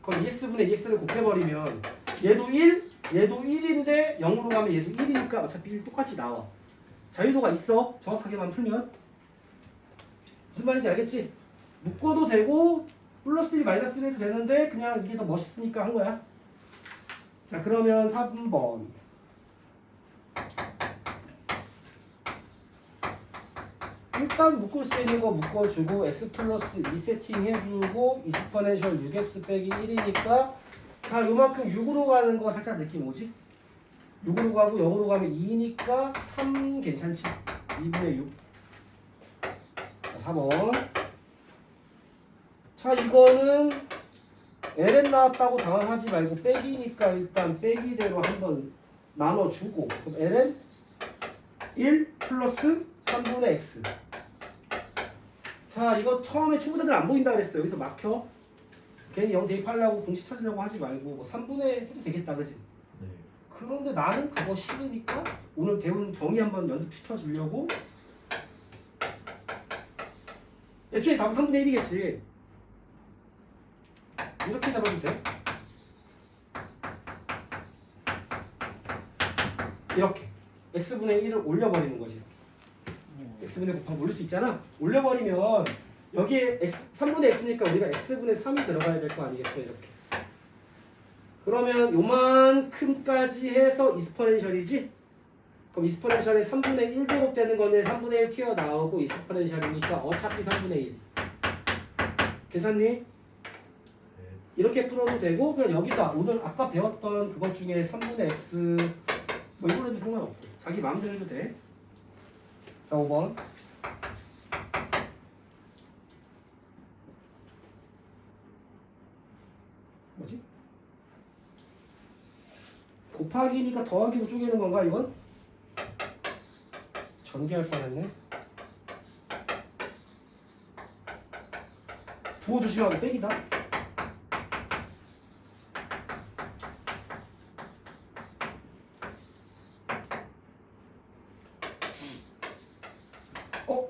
그럼 2x분의 2x를 곱해버리면 얘도 1, 얘도 1인데 0으로 가면 얘도 1이니까 어차피 1 똑같이 나와. 자유도가 있어. 정확하게만 풀면. 무슨 말인지 알겠지? 묶어도 되고 플러스 1, 마이너스 1 해도 되는데 그냥 이게 더 멋있으니까 한 거야. 자, 그러면 3번. 일단 묶을 수 있는 거 묶어주고 x 플러스 2 세팅해주고 이스퍼넨셜 6x 빼기 1이니까 자, 요만큼 6으로 가는 거 살짝 느낌 오지? 6으로 가고 0으로 가면 2니까 3 괜찮지? 2분의 6. 자, 4번. 자, 이거는 ln 나왔다고 당황하지 말고 빼기니까 일단 빼기대로 한번 나눠주고 그럼 ln 1 플러스 3분의 x. 자, 이거 처음에 초보자들 안 보인다 그랬어. 여기서 막혀. 괜히 0 대입하려고 공식 찾으려고 하지 말고 뭐 3분의 해도 되겠다, 그지?
네.
그런데 나는 그거 싫으니까 오늘 배운 정의 한번 연습시켜 주려고. 애초에 답은 3분의 1이겠지. 이렇게 잡아도 돼. 이렇게 x분의 1을 올려버리는 거지. x분의 곱하면 올릴 수 있잖아. 올려버리면 여기에 x, 3분의 x니까 우리가 x분의 3이 들어가야 될 거 아니겠어. 이렇게. 그러면 요만큼까지 해서 이스퍼넨셜이지? 그럼 이스퍼넨셜이 3분의 1제곱 되는 건데 3분의 1 튀어나오고 이스퍼넨셜이니까 어차피 3분의 1. 괜찮니?
네.
이렇게 풀어도 되고 그냥 여기서 오늘 아까 배웠던 그것 중에 3분의 x 뭐 이걸로 해도 상관없고 자기 마음대로 해도 돼. 자, 5번. 뭐지? 곱하기니까 더하기로 쪼개는 건가 이건? 전개할 뻔했네. 부호 조심하고 빼기다.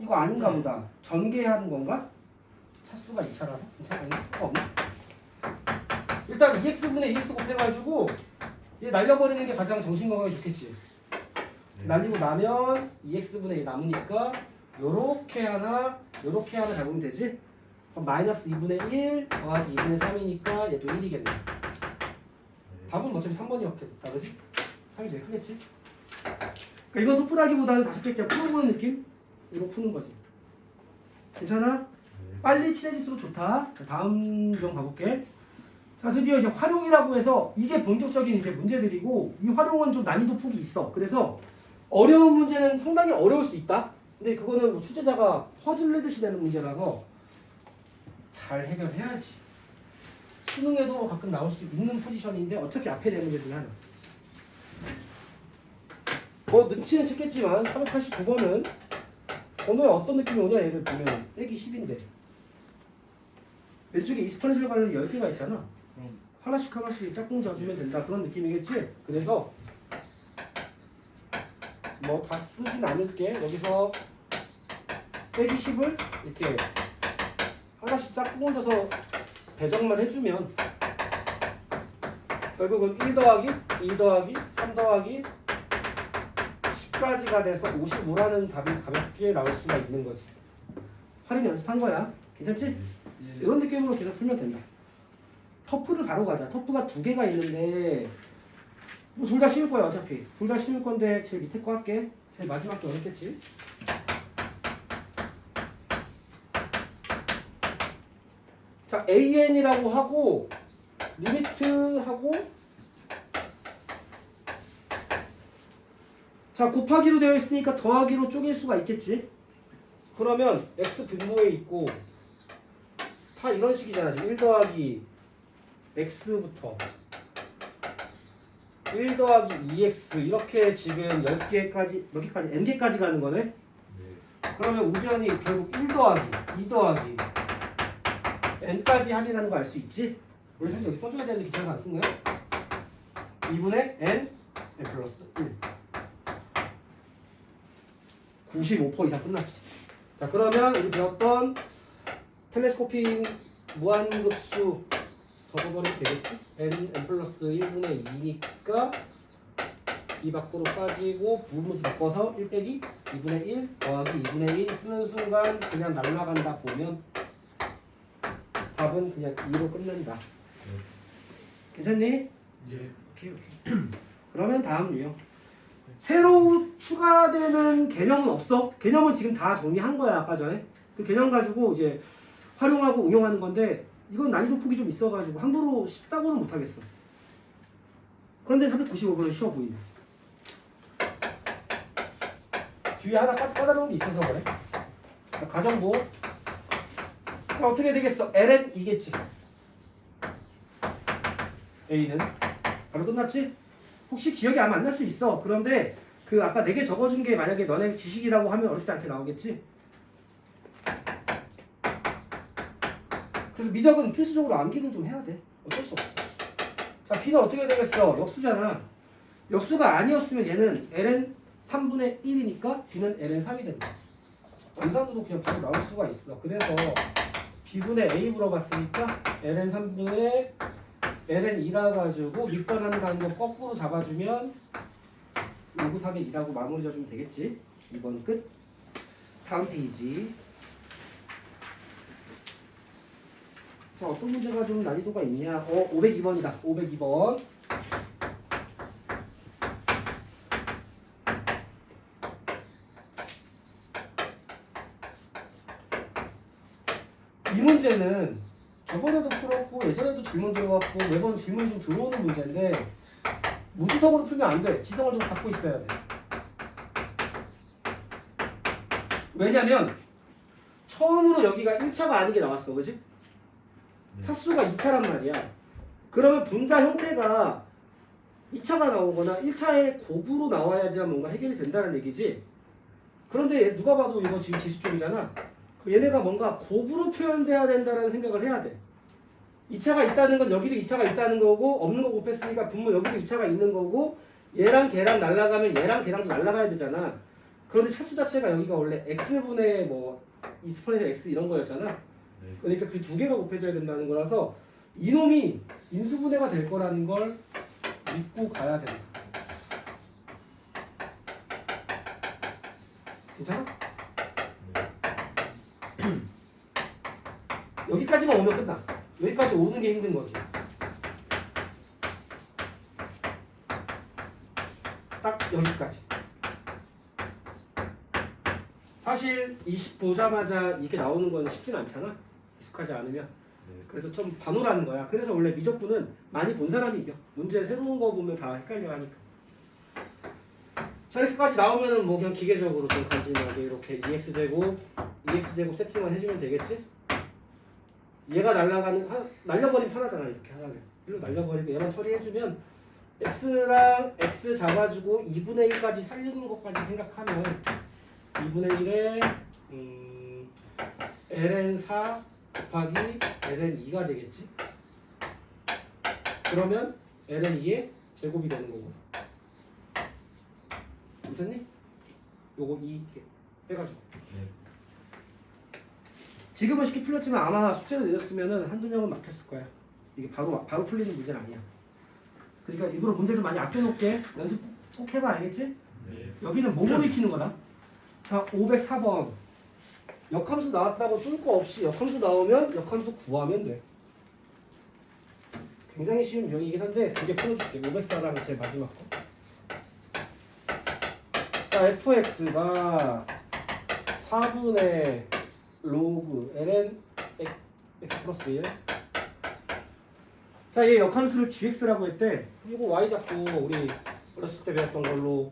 이거 아닌가 보다. 전개하는 건가? 차수가 2차라서 괜찮았나? 없나? 일단 2x분의 2x 곱해가지고 얘 날려버리는 게 가장 정신건강에 좋겠지.
네.
날리고 나면 2x분의 1 남으니까 요렇게 하나 요렇게 하나 잡으면 되지? 그럼 마이너스 2분의 1 더하기 2분의 3이니까 얘도 1이겠네.
네.
답은 어차피 3번이었겠다, 그지? 3이 제일 크겠지? 그러니까 이건 토플하기보다는 다섯 개 그냥 풀어보는 느낌? 이거 푸는 거지. 괜찮아?
네.
빨리 친해질수록 좋다. 자, 다음 좀 가볼게. 자, 드디어 이제 활용이라고 해서 이게 본격적인 이제 문제들이고 이 활용은 좀 난이도 폭이 있어. 그래서 어려운 문제는 상당히 어려울 수 있다. 근데 그거는 뭐 출제자가 퍼즐 내듯이 되는 문제라서 잘 해결해야지. 수능에도 가끔 나올 수 있는 포지션인데 어차피 앞에 내 문제 중에 하나. 뭐 능치는 찾겠지만 389번은 번호에 어떤 느낌이 오냐 얘를 보면 빼기 10인데 왼쪽에 이스퍼넨셜 관련 10개가 있잖아. 하나씩 하나씩 짝꿍 잡으면 된다 그런 느낌이겠지? 그래서 뭐 다 쓰진 않을게. 여기서 빼기 10을 이렇게 하나씩 짝꿍 얹어서 배정만 해주면 결국은 1 더하기 2 더하기 3 더하기 10까지가 돼서 55라는 답이 가볍게 나올 수가 있는 거지. 활용 연습한 거야. 괜찮지?
예.
이런 느낌으로 계속 풀면 된다. 터프를 바로 가자. 터프가 2개가 있는데 뭐 둘 다 쉬울 거야 어차피. 둘 다 쉬울 건데 제일 밑에 거 할게. 마지막 게 어렵겠지? 자, AN이라고 하고 리미트하고 자, 곱하기로 되어 있으니까 더하기로 쪼갤 수가 있겠지? 그러면 x 분모에 있고 다 이런 식이잖아. 지금 1 더하기 x부터 1 더하기 2x 이렇게 지금 10개까지 몇 개까지? n개까지 가는 거네?
네.
그러면 우변이 결국 1 더하기 2 더하기 n까지 합이라는 거 알 수 있지? 우리 사실 여기 써줘야 되는데 귀찮아서 안 쓴 거야? 2분의 n 플러스 1 95% 이상 끝났지. 자, 그러면 우리 배웠던 텔레스코핑 무한급수 적어버리면 되겠지? n 플러스 1분의 2니까 2 밖으로 빠지고 부분수 바꿔서 1 빼기 2분의 1 더하기 2분의 1 쓰는 순간 그냥 날아간다 보면 답은 그냥 2로 끝난다. 괜찮니?
예.
오케이. 그러면 다음 유형. 새로 추가되는 개념은 없어. 개념은 지금 다 정리한 거야 아까 전에. 그 개념 가지고 이제 활용하고 응용하는 건데 이건 난이도 폭이 좀 있어가지고 함부로 쉽다고는 못하겠어. 그런데 395번은 쉬워 보인다. 뒤에 하나 까다로운 게 있어서 그래. 자, 가정보. 자, 어떻게 되겠어? ln 2겠지. a는 바로 끝났지? 혹시 기억이 아마 안 날 수 있어. 그런데 그 아까 4개 적어준 게 만약에 너네 지식이라고 하면 어렵지 않게 나오겠지? 그래서 미적은 필수적으로 암기는 좀 해야 돼. 어쩔 수 없어. 자, b는 어떻게 되겠어? 역수잖아. 역수가 아니었으면 얘는 ln 3분의 1이니까 b는 ln 3이 된다. 암산도 그냥 바로 나올 수가 있어. 그래서 b분의 a 물어봤으니까 ln 3분의 ln 2라 가지고 밑변하는 거 거꾸로 잡아주면 194의 2라고 마무리 지어주면 되겠지. 2번 끝. 다음 페이지. 자, 어떤 문제가 좀 난이도가 있냐? 502번이다. 502번. 이 문제는 저번에도 풀었고 예전에도 질문 들어왔고 매번 질문이 좀 들어오는 문제인데 무지성으로 풀면 안 돼. 지성을 좀 갖고 있어야 돼. 왜냐면 처음으로 여기가 1차가 아닌 게 나왔어. 그지? 차수가 2차란 말이야. 그러면 분자 형태가 2차가 나오거나 1차의 곱으로 나와야지만 뭔가 해결이 된다는 얘기지. 그런데 누가 봐도 이거 지금 지수 쪽이잖아. 얘네가 뭔가 곱으로 표현돼야 된다는 생각을 해야 돼. 2차가 있다는 건 여기도 2차가 있다는 거고 없는 거 곱했으니까 분모 여기도 2차가 있는 거고 얘랑 걔랑 날아가면 얘랑 걔랑도 날아가야 되잖아. 그런데 차수 자체가 여기가 원래 x분의 뭐 이스폰에서 x 이런 거였잖아. 그러니까 그 두 개가 곱해져야 된다는 거라서 이놈이 인수분해가 될 거라는 걸 믿고 가야 된다. 괜찮아? 여기까지만 오면 끝나. 여기까지 오는 게 힘든 거지. 딱 여기까지. 사실 20 보자마자 이게 나오는 건 쉽진 않잖아. 익숙하지 않으면. 그래서 좀 반호라는 거야. 그래서 원래 미적분은 많이 본 사람이 이겨. 문제 새로운 거 보면 다 헷갈려 하니까. 자, 이렇게까지 나오면은 뭐 그냥 기계적으로 좀 간지나게 이렇게 2x제곱 세팅만 해주면 되겠지? 얘가 날려버리면 편하잖아. 이렇게 하면 일로 날려버리고 얘만 처리해주면 x랑 x 잡아주고 2분의 1까지 살리는 것까지 생각하면 2분의 1에 ln 4 곱하기 ln 2가 되겠지? 그러면 ln 2의 제곱이 되는 거고. 괜찮니? 요거 2 해가지고. 지금은 쉽게 풀렸지만 아마 숙제를 내렸으면은 한두 명은 막혔을 거야. 이게 바로 풀리는 문제는 아니야. 그러니까 일부러 문제를 좀 많이 아껴놓게 연습 꼭 해봐. 알겠지?
네.
여기는 몸으로 익히는 거다. 자, 504번. 역함수 나왔다고 쫄 거 없이 역함수 나오면 역함수 구하면 돼. 굉장히 쉬운 유형이긴 한데 두 개 풀어줄게. 504랑 제일 마지막 거. 자, 자, fx가 4분의 로그 ln x 플러스 1. 자, 얘 역함수를 gx라고 했대. 이거 y 잡고 우리 어렸을 때 배웠던 걸로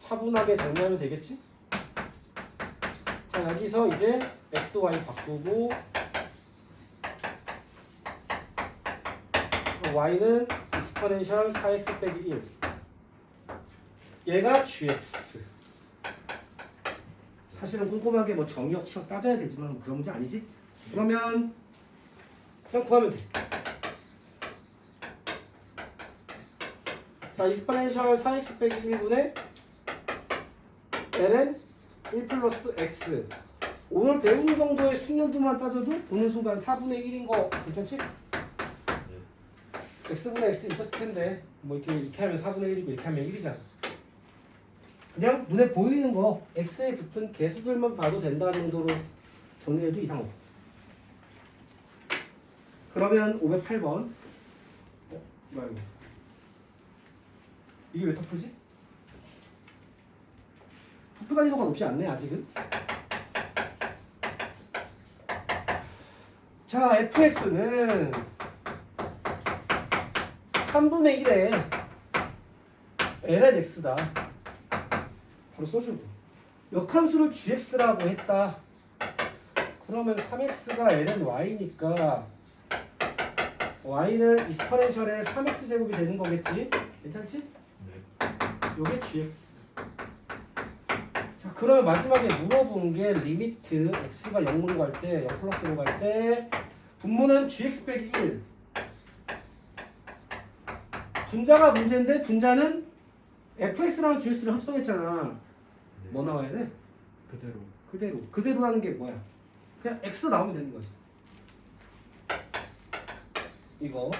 차분하게 정리하면 되겠지? 자, 여기서 이제 x, y 바꾸고 y는 exponential 4x 빼기 1. 얘가 gx. 사실은 꼼꼼하게 뭐 정의역 치역 따져야 되지만 뭐 그런 문제 아니지? 그러면 그냥 구하면 돼. 자, exponential 4x 빼기 1분의 ln 1 플러스 x. 오늘 배운 정도의 숙련도만 따져도 보는 순간 4분의 1인 거 괜찮지?
네.
x분의 x 있었을 텐데 뭐 이렇게 하면 4분의 1이고 이렇게 하면 1이잖아. 그냥 눈에 보이는 거 x에 붙은 개수들만 봐도 된다 정도로 정리해도 이상 없고. 그러면 508번. 뭐야 이거? 이게 왜 터프지? 터프 단위도가 높지 않네 아직은. 자, fx는 3분의 1에 ln x다. 바로 써주고. 역함수를 gx라고 했다. 그러면 3x가 ln y니까 y는 exponential의 3x 제곱이 되는 거겠지? 괜찮지?
네.
요게 gx. 자, 그러면 마지막에 물어본 게 리미트 x가 0으로 갈 때, 0 플러스로 갈 때 분모는 gx 빼기 1. 분자가 문제인데 분자는 fx랑 gx를 합성했잖아.
네.
뭐 나와야 돼?
그대로.
그대로라는 게 뭐야? 그냥 x 나오면 되는 거지. 이거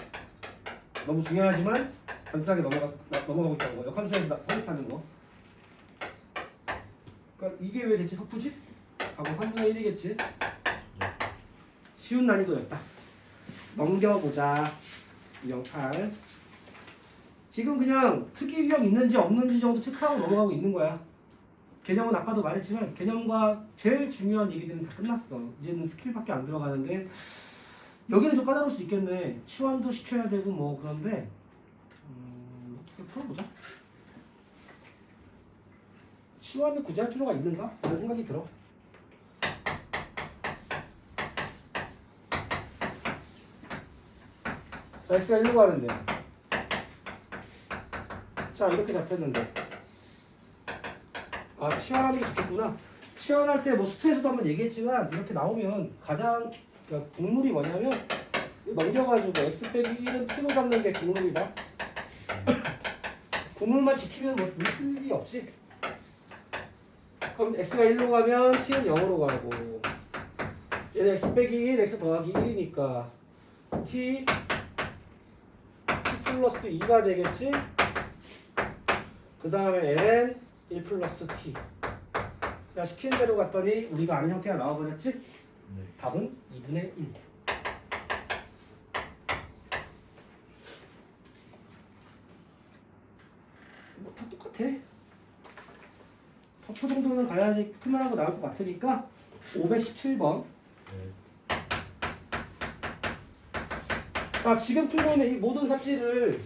너무 중요하지만 단순하게 넘어가고 있다는 거. 역함수에서 삽입하는 거. 그러니까 이게 왜 대체 터프지? 하고 3분의 1이겠지?
네.
쉬운 난이도였다. 넘겨보자. 08. 지금 그냥 특이 유형 있는지 없는지 정도 체크하고 넘어가고 있는 거야. 개념은 아까도 말했지만 개념과 제일 중요한 얘기들은 다 끝났어. 이제는 스킬밖에 안 들어가는데 여기는 좀 까다로울 수 있겠네. 치환도 시켜야 되고 뭐 그런데 어떻게 풀어보자. 치환을 굳이 할 필요가 있는가? 라는 생각이 들어. 자, x가 1로 가는데 자, 이렇게 잡혔는데 아, 치환하는 게 좋겠구나. 치환할 때 뭐 수트에서도 한번 얘기했지만 이렇게 나오면 가장 그러니까 국룰이 뭐냐면 넘겨가지고 x 빼기 1은 t로 잡는 게 국룰이다. 국룰만 지키면 뭐 무슨 일이 없지. 그럼 x가 1로 가면 t는 0으로 가고 얘는 x 빼기 1, x 더하기 1이니까 t 플러스 2가 되겠지. 그 다음에 ln 1 플러스 t. 자, 시키는 대로 갔더니 우리가 아는 형태가 나와버렸지?
네.
답은 2분의 1. 뭐 다 똑같아. 터프 정도는 가야지 풀만하고 나올 것 같으니까 517번.
네.
자, 지금 풀고 있는 이 모든 삽질을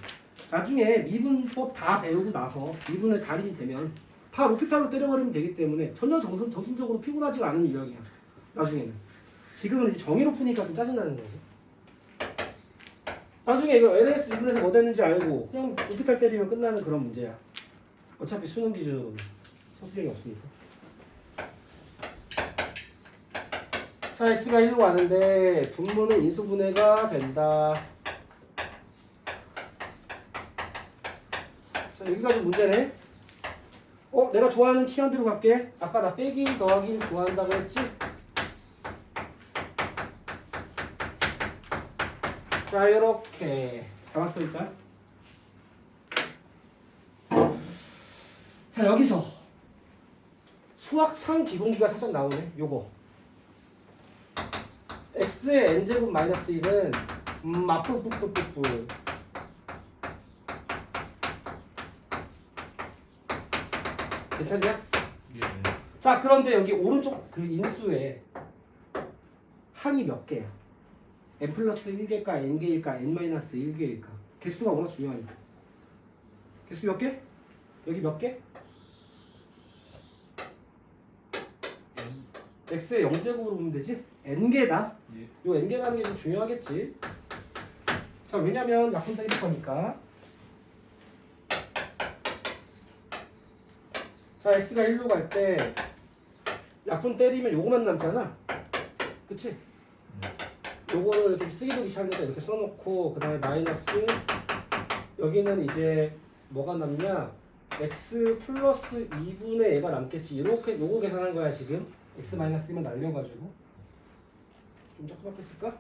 나중에 미분법 다 배우고 나서 미분의 달인이 되면 다 로피탈로 때려버리면 되기 때문에 전혀 정신적으로 피곤하지가 않은 유형이야. 나중에는. 지금은 이제 정의로 푸니까 좀 짜증나는 거지. 나중에 이거 LS 미분에서 뭐 됐는지 알고 그냥 로피탈 때리면 끝나는 그런 문제야. 어차피 수능 기준 소수점이 없으니까. 자, x가 1로 가는데 분모는 인수분해가 된다. 자, 여기가 좀 문제네. 내가 좋아하는 치환대로 갈게. 아까 나 빼기 더하기 좋아한다고 했지? 자, 이렇게 잡았어 일단. 자, 여기서 수학상 기본기가 살짝 나오네. 요거 x의 n제곱 마이너스 1은 뿌뿌뿌뿌뿌 괜찮냐?
예.
자 그런데 여기 오른쪽 그 인수에 항이 몇 개야? n 플러스 1개일까 n개일까 n-1개일까? 개수가 워낙 중요하니까. 개수 몇 개? 여기 몇 개?
N.
x의 0제곱으로 보면 되지? n개다.
예.
요 n개라는 게 좀 중요하겠지. 자 왜냐면 약분 때릴 거니까. 자 x가 1로 갈 때 약분 때리면 요거만 남잖아. 그치? 요거를 이렇게 쓰기도 귀찮으니까 이렇게 써놓고 그 다음에 마이너스 여기는 이제 뭐가 남냐 x 플러스 2분의 얘가 남겠지. 이렇게 요거 계산한 거야 지금. x 마이너스 1만 날려가지고 좀 조그맣게 쓸까?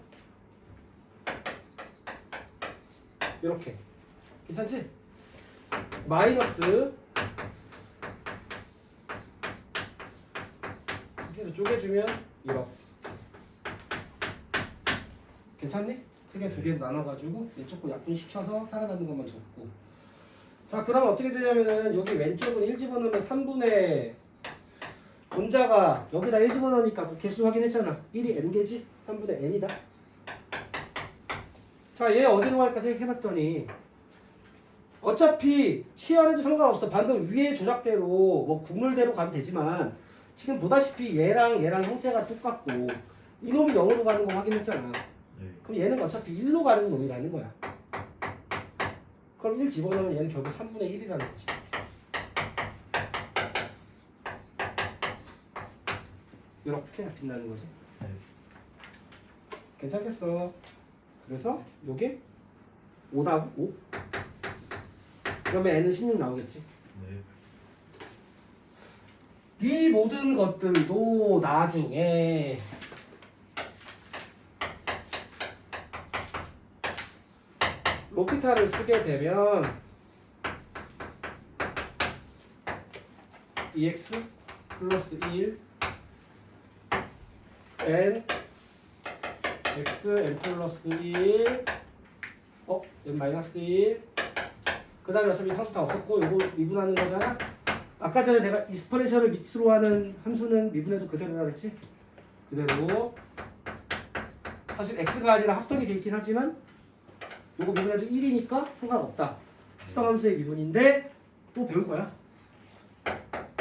이렇게 괜찮지? 마이너스 크기를 쪼개주면 1억. 괜찮니? 크게 두 개로 나눠가지고 이쪽 거 약분시켜서 살아남는 것만 적고. 자 그러면 어떻게 되냐면은 여기 왼쪽은 1 집어넣으면 3분의 분자가 여기다 1 집어넣으니까 그 개수 확인했잖아. 1이 n개지? 3분의 n이다. 자 얘 어디로 갈까 생각해봤더니 어차피 치안해도 상관없어. 방금 위에 조작대로 뭐 국물대로 가도 되지만 지금 보다시피 얘랑 형태가 똑같고 이놈이 0으로 가는 거 확인했잖아.
네.
그럼 얘는 어차피 1로 가는 놈이라는 거야. 그럼 1 집어넣으면 얘는 결국 3분의 1이라는 거지. 이렇게 빛나는 거지.
네.
괜찮겠어. 그래서 요게 5다 5. 그러면 n은 16 나오겠지.
네.
이 모든 것들도 나중에 로피탈을 쓰게 되면 EX 플러스 1 N X N 플러스 1 N 마이너스 1 그 다음에 어차피 상수 다 없었고 이거 미분하는 거잖아. 아까 전에 내가 익스퍼레이션을 밑으로 하는 함수는 미분해도 그대로라 그랬지? 그대로 사실 x가 아니라 합성이 돼 있긴 하지만 요거 미분해도 1이니까 상관없다. 합성함수의 미분인데 또 배울 거야.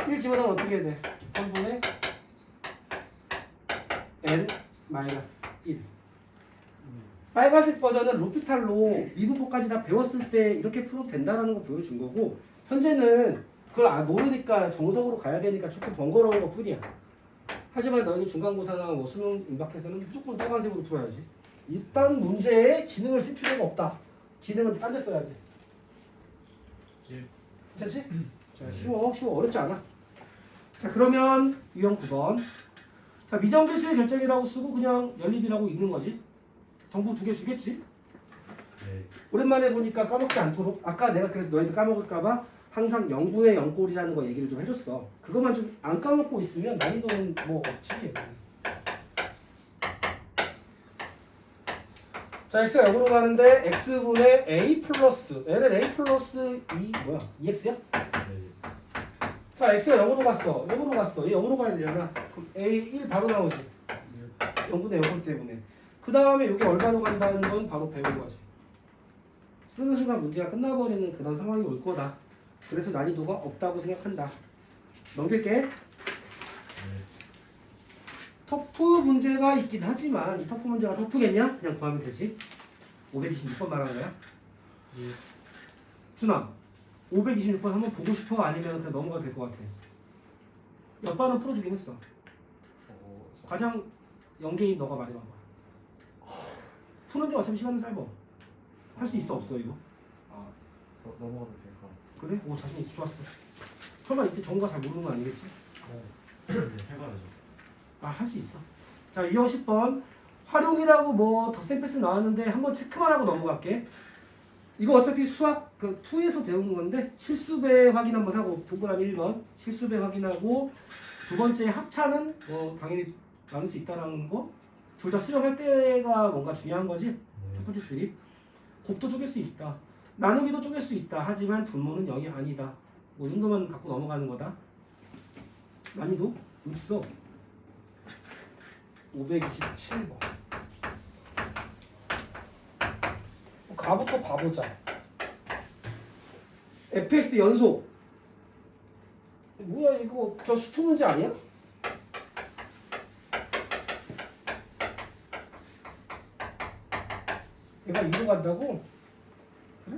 1 집어넣으면 어떻게 해야 돼? 3분의 n 마이너스 1. 빨간색 버전은 로피탈로 미분법까지 다 배웠을 때 이렇게 풀어도 된다는 거 보여준 거고 현재는 그걸 모르니까 정석으로 가야 되니까 조금 번거로운 것 뿐이야. 하지만 너희 중간고사나 뭐 수능 임박해서는 무조건 빨간색으로 풀어야지. 일단 문제에 지능을 쓸 필요가 없다. 지능은 딴 데 써야 돼.
예.
괜찮지? 자, 쉬워 어렵지 않아. 자 그러면 유형 9번. 자 미정비수의 결정이라고 쓰고 그냥 연립이라고 읽는 거지. 정보 2개 주겠지.
네.
오랜만에 보니까 까먹지 않도록 아까 내가 그래서 너희들 까먹을까봐 항상 0분의 0꼴이라는 거 얘기를 좀 해줬어. 그것만 좀 안 까먹고 있으면 난이도는 뭐 없지. 자 x가 0으로 가는데 x분의 a 플러스 얘는 a 플러스 2 뭐야 2x야?
네.
자 x가 0으로 갔어. 0으로 갔어. 얘 0으로 가야 되잖아. 그럼 a 1 바로 나오지. 0분의 0꼴 때문에. 그 다음에 이게 얼마로 간다는 건 바로 배운 거지. 쓰는 순간 문제가 끝나버리는 그런 상황이 올 거다. 그래서 난이도가 없다고 생각한다. 넘길게.
네.
터프 문제가 있긴 하지만 이 터프 문제가 터프겠냐? 그냥 구하면 되지. 526번 말하는 거야.
예.
준아 526번 한번 보고 싶어? 아니면 그냥 넘어가도 될 것 같아? 몇 번은 풀어주긴 했어. 가장 연계인 너가 말해봐봐. 푸는데 어차피 시간은 짧아. 할 수 있어 없어 이거?
아, 넘어가도 될까?
그래? 오 자신 있어. 좋았어. 설마 이때 정가 잘 모르는 거 아니겠지?
네, 해봐야죠.
아 할 수 있어. 자 유형 10번 활용이라고 뭐 덧셈 패스 나왔는데 한번 체크만 하고 넘어갈게. 이거 어차피 수학 그 2에서 배운 건데 실수배 확인 한번 하고 동그라미 1번 실수배 확인하고 두 번째 합차는 뭐 당연히 나눌 수 있다라는 거. 둘 다 수렴할 때가 뭔가 중요한 거지. 첫 번째 줄이 곱도 쪼갤 수 있다. 나누기도 쪼갤 수 있다. 하지만 분모는 0이 아니다. 뭐 이 정도만 갖고 넘어가는 거다. 난이도 없어. 527번. 가부터 봐보자. fx 연속. 뭐야 이거 저 수투 문제 아니야? 얘가 2로 간다고? 그래?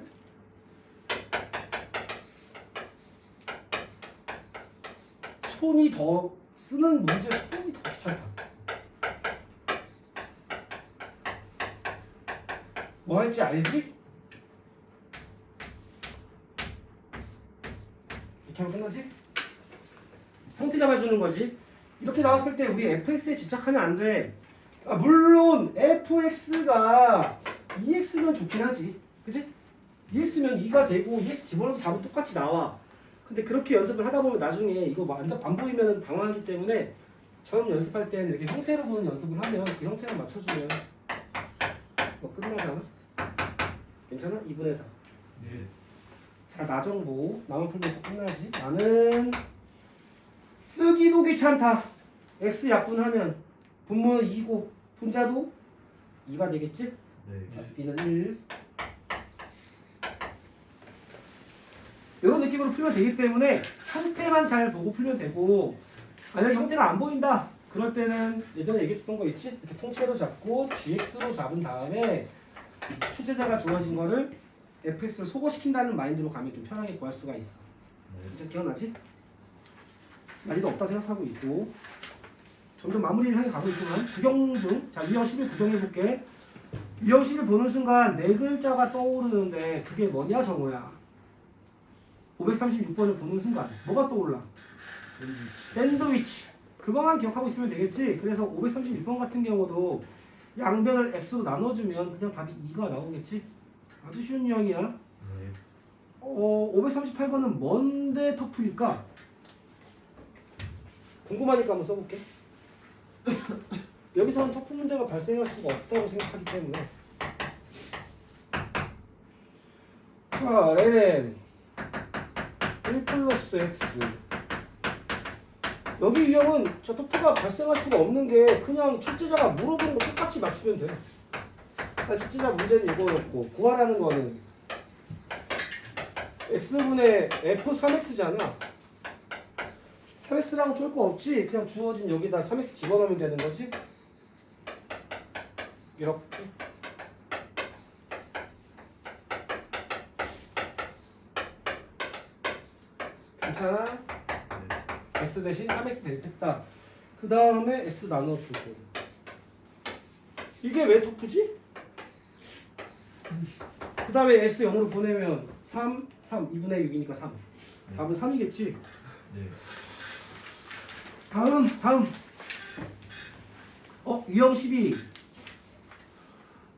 손이 더 쓰는 문제 손이 더 귀찮다. 뭐 할지 알지? 이렇게 하면 끝나지? 형태 잡아주는 거지. 이렇게 나왔을 때 우리 fx에 집착하면 안 돼. 아, 물론 fx가 2x면 좋긴 하지. 그치? 2x면 2가 되고 2x 집어넣어서 답은 똑같이 나와. 근데 그렇게 연습을 하다 보면 나중에 이거 완전 안 보이면 당황하기 때문에 처음 연습할 때는 이렇게 형태로 보는 연습을 하면 그 형태를 맞춰주면 뭐 끝나잖아. 괜찮아? 2분의 4.
네.
자, 나정보 나만 풀면 끝나지. 나는 쓰기도 귀찮다. x 약분하면 분모는 2고 분자도 2가 되겠지?
네.
b는 1. 이런 느낌으로 풀면 되기 때문에 형태만 잘 보고 풀면 되고, 만약에 형태가 안 보인다 그럴 때는 예전에 얘기했던 거 있지? 이렇게 통째로 잡고 gx로 잡은 다음에 출제자가 주어진 거를 fx를 소거시킨다는 마인드로 가면 좀 편하게 구할 수가 있어. 이제 기억나지? 난이도 없다 생각하고 있고 점점 마무리를 향해 가고 있지만 구경중. 자, 유형 11 구경해볼게. 유형 11 보는 순간 네 글자가 떠오르는데 그게 뭐냐 정우야? 536번을 보는 순간 뭐가 떠올라? 샌드위치. 그거만 기억하고 있으면 되겠지. 그래서 536번 같은 경우도 양변을 x로 나눠주면 그냥 답이 2가 나오겠지. 아주 쉬운 유형이야.
네.
538번은 뭔데 터프일까? 궁금하니까 한번 써볼게. 여기서는 터프 문제가 발생할 수가 없다고 생각하기 때문에. 자, ln 1 플러스 x. 여기 유형은 저 터프가 발생할 수가 없는 게 그냥 출제자가 물어보는 거 똑같이 맞추면 돼. 자, 출제자 문제는 이거였고 구하라는 거는 x분의 f3x잖아. 3x라고 쫄 거 없지? 그냥 주어진 여기다 3x 집어넣으면 되는 거지? 이렇게. 괜찮아? x 대신 3x 됐다. 그 다음에 x 나눠주고. 이게 왜 터프지? 그 다음에 s 0으로 보내면 3, 2분의 6이니까 3. 답은 3이겠지?
네.
다음. 유형 12.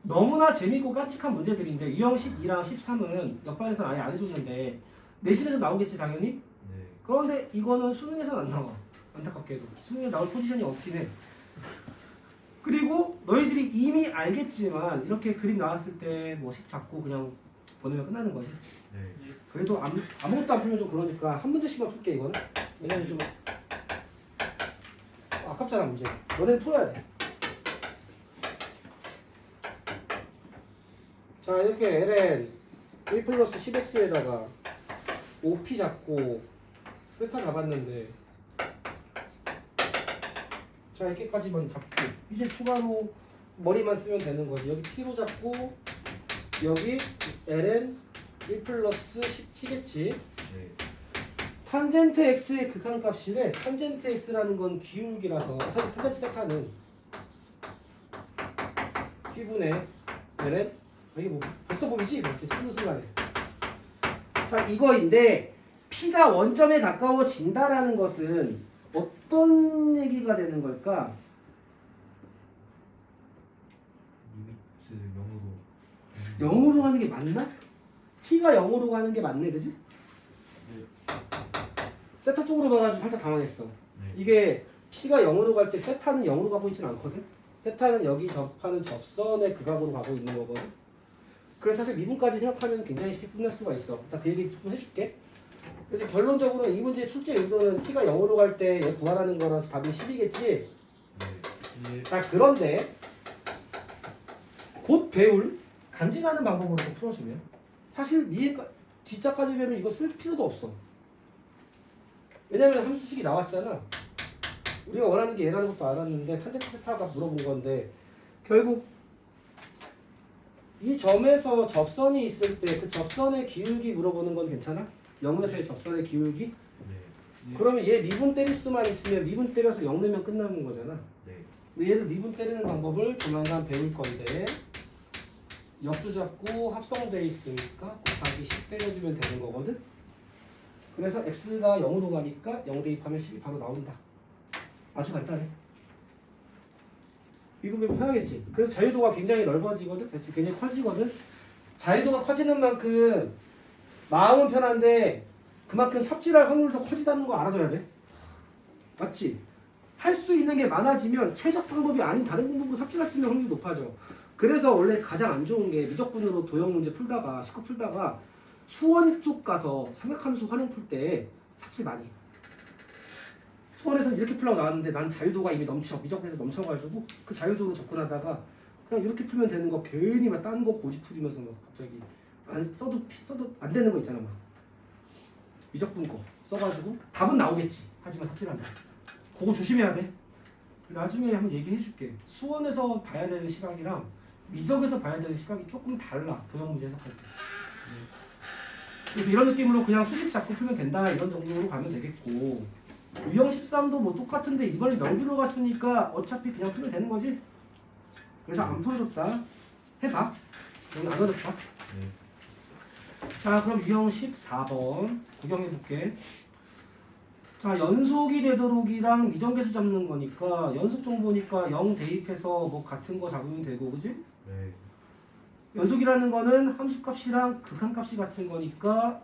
너무나 재밌고 깜찍한 문제들인데 유형 12랑 13은 옆반에서는 아예 안 해줬는데 내신에서 나오겠지 당연히?
네.
그런데 이거는 수능에서는 안 나와. 안타깝게도 수능에 나올 포지션이 없긴 해. 그리고 너희들이 이미 알겠지만 이렇게 그림 나왔을 때 뭐식 잡고 그냥 보내면 끝나는 거지.
네.
그래도 아무것도 안 풀면 좀 그러니까 한 문제씩만 풀게 이거는. 왜냐면 좀 아깝잖아 문제. 너네는 풀어야 돼. 자, 이렇게 ln 1 플러스 10x에다가 5p 잡고 세타 잡았는데, 자, 이렇게까지만 잡고 이제 추가로 머리만 쓰면 되는 거지. 여기 t로 잡고 여기 ln 1 플러스 10t겠지.
네.
탄젠트 x의 극한값이래. 탄젠트 x라는 건 기울기라서 탄젠트 세타는 t분의 ln, 이게 뭐 벌써 보이지? 이렇게 쓰는 순간에. 자, 이거인데 p가 원점에 가까워진다라는 것은 어떤 얘기가 되는 걸까?
리미트
0으로 가는 게 맞나? t가 0으로 가는 게 맞네, 그지? 세타 쪽으로 가가지고 살짝 당황했어.
네.
이게 p가 0으로 갈 때 세타는 0으로 가고 있지는 않거든? 세타는 여기 접하는 접선의 극악으로 가고 있는 거거든? 그래서 사실 미분까지 생각하면 굉장히 쉽게 끝날 수가 있어. 이따 그 얘기 좀 해줄게. 그래서 결론적으로 이 문제의 출제 의도는 t가 0으로 갈 때 얘 구하라는 거라서 답이 10이겠지.
네. 예.
자, 그런데 곧 배울 간직하는 방법으로 좀 풀어주면 사실 뒷자까지 배우면 이거 쓸 필요도 없어. 왜냐면 함수식이 나왔잖아. 우리가 원하는 게 얘라는 것도 알았는데 탄젠트 세타가 물어본 건데 결국 이 점에서 접선이 있을 때 그 접선의 기울기 물어보는 건 괜찮아? 0에서의 접선의 기울기?
네.
그러면 얘 미분 때릴 수만 있으면 미분 때려서 0 내면 끝나는 거잖아.
네.
근데 얘를 미분 때리는 방법을 조만간 배울 건데 역수 잡고 합성돼 있으니까 곱하기 10 때려주면 되는 거거든. 그래서 x가 0으로 가니까 0 대입하면 10이 바로 나온다. 아주 간단해. 미분 배분 편하겠지. 그래서 자유도가 굉장히 넓어지거든. 대체 굉장히 커지거든. 자유도가 커지는 만큼 마음은 편한데 그만큼 삽질할 확률도 커지다는 거 알아둬야 돼. 맞지? 할 수 있는 게 많아지면 최적 방법이 아닌 다른 방법으로 삽질할 수 있는 확률이 높아져. 그래서 원래 가장 안 좋은 게 미적분으로 도형 문제 풀다가 식후 풀다가 수원 쪽 가서 삼각함수 활용 풀 때 삽질 많이 해. 수원에서는 이렇게 풀라고 나왔는데 난 자유도가 이미 넘쳐 미적분에서 넘쳐가지고 그 자유도로 접근하다가 그냥 이렇게 풀면 되는 거 괜히 막 딴 거 고집 풀이면서 막 갑자기 안 써도 안 되는 거 있잖아. 막 미적분 거 써가지고 답은 나오겠지. 하지만 삽질한다. 그거 조심해야 돼. 나중에 한번 얘기해 줄게. 수원에서 봐야 되는 시각이랑 미적에서 봐야 되는 시각이 조금 달라. 도형 문제 해석할 때. 그래서 이런 느낌으로 그냥 수식 잡고 풀면 된다. 이런 정도로 가면 되겠고 유형 13도 뭐 똑같은데 이걸 명비로 갔으니까 어차피 그냥 풀면 되는 거지. 그래서 안 풀어줬다. 해봐. 여기 안 어렵다.
네.
자, 그럼 유형 14번 구경해 볼게. 자, 연속이 되도록이랑 미정계수 잡는 거니까 연속 정보니까 0 대입해서 뭐 같은 거 잡으면 되고, 그지?
네.
연속이라는 거는 함수값이랑 극한값이 같은 거니까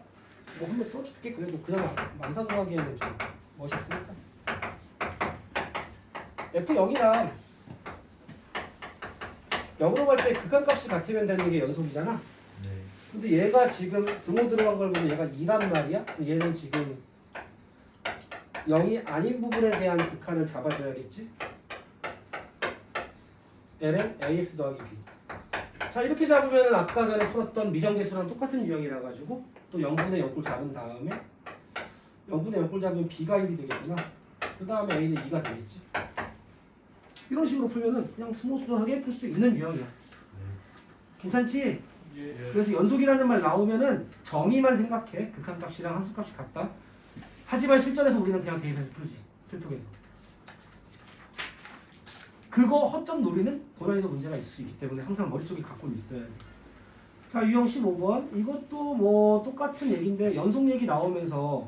뭐 한번 써줄게. 그래도 그냥 망상하기에는 좀 멋이 없으니까. F0이랑 0으로 갈 때 극한값이 같으면 되는 게 연속이잖아.
네.
근데 얘가 지금 등호 들어간 걸 보면 얘가 2란 말이야? 얘는 지금 0이 아닌 부분에 대한 극한을 잡아줘야겠지? ln ax 더하기 b. 자, 이렇게 잡으면 아까 전에 풀었던 미정계수랑 똑같은 유형이라 가지고 또 0분의 0꼴 잡은 다음에 0분의 0꼴 잡으면 b가 1이 되겠구나. 그 다음에 a는 2가 되겠지. 이런 식으로 풀면은 그냥 스무스하게 풀 수 있는 유형이야. 괜찮지?
예.
그래서 연속이라는 말 나오면은 정의만 생각해. 극한값이랑 함수값이 같다. 하지만 실전에서 우리는 그냥 대입해서 풀지. 슬프게도. 그거 허점 노리는 고난이도 문제가 있을 수 있기 때문에 항상 머릿속에 갖고 있어야 돼. 자, 유형 15번. 이것도 뭐 똑같은 얘기인데 연속 얘기 나오면서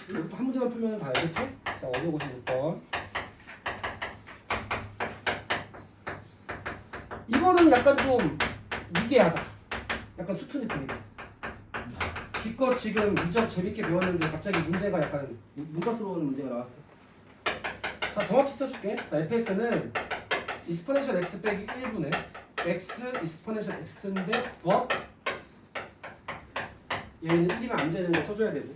이것도 한 문제만 풀면 다 알겠지? 자, 556번. 이거는 약간 좀 미개하다. 약간 수트 느낌이다. 기껏 지금 미적 재밌게 배웠는데 갑자기 문제가 약간 문과스러운 문제가 나왔어. 자, 정확히 써줄게. 자, fx는 exponential x 빼기 1분의 x exponential x인데 what? 얘는 1이면 안 되는데 써줘야 되고.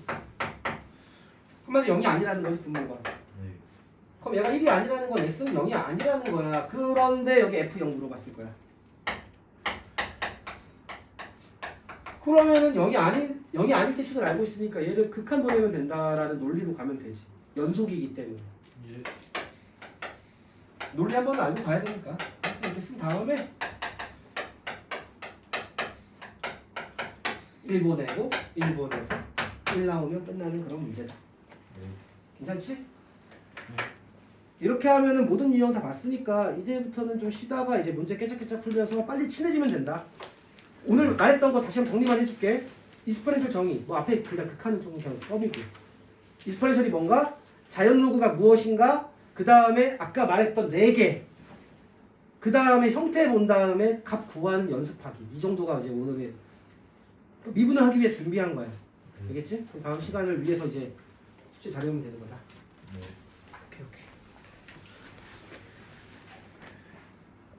한마디로 0이 아니라는 거지, 분모가.
네.
그럼 얘가 1이 아니라는 건 x는 0이 아니라는 거야. 그런데 여기 f0 물어봤을 거야. 그러면은 0이 아닐 때 식을 알고 있으니까 얘를 극한 보내면 된다라는 논리로 가면 되지. 연속이기 때문에.
예.
논리 한 번은 알고 가야 되니까. 그래서 이렇게 쓴 다음에 1 보내고 1 보내서 1 나오면 끝나는 그런 문제다.
네.
괜찮지? 이렇게 하면은 모든 유형 다 봤으니까 이제부터는 좀 쉬다가 이제 문제 깨짝깨짝 풀면서 빨리 친해지면 된다. 오늘 말했던 거 다시 한번 정리만 해줄게. 이스퍼렌셜 정의. 뭐 앞에 그냥 극한은 좀 그냥 껌이고. 이스퍼렌셜이 뭔가? 자연 로그가 무엇인가? 그 다음에 아까 말했던 4개. 그 다음에 형태 본 다음에 값 구하는 연습하기. 이 정도가 이제 오늘의 미분을 하기 위해 준비한 거야. 알겠지? 그럼 다음 시간을 위해서 이제 숙제 잘해오면 되는 거다.
네.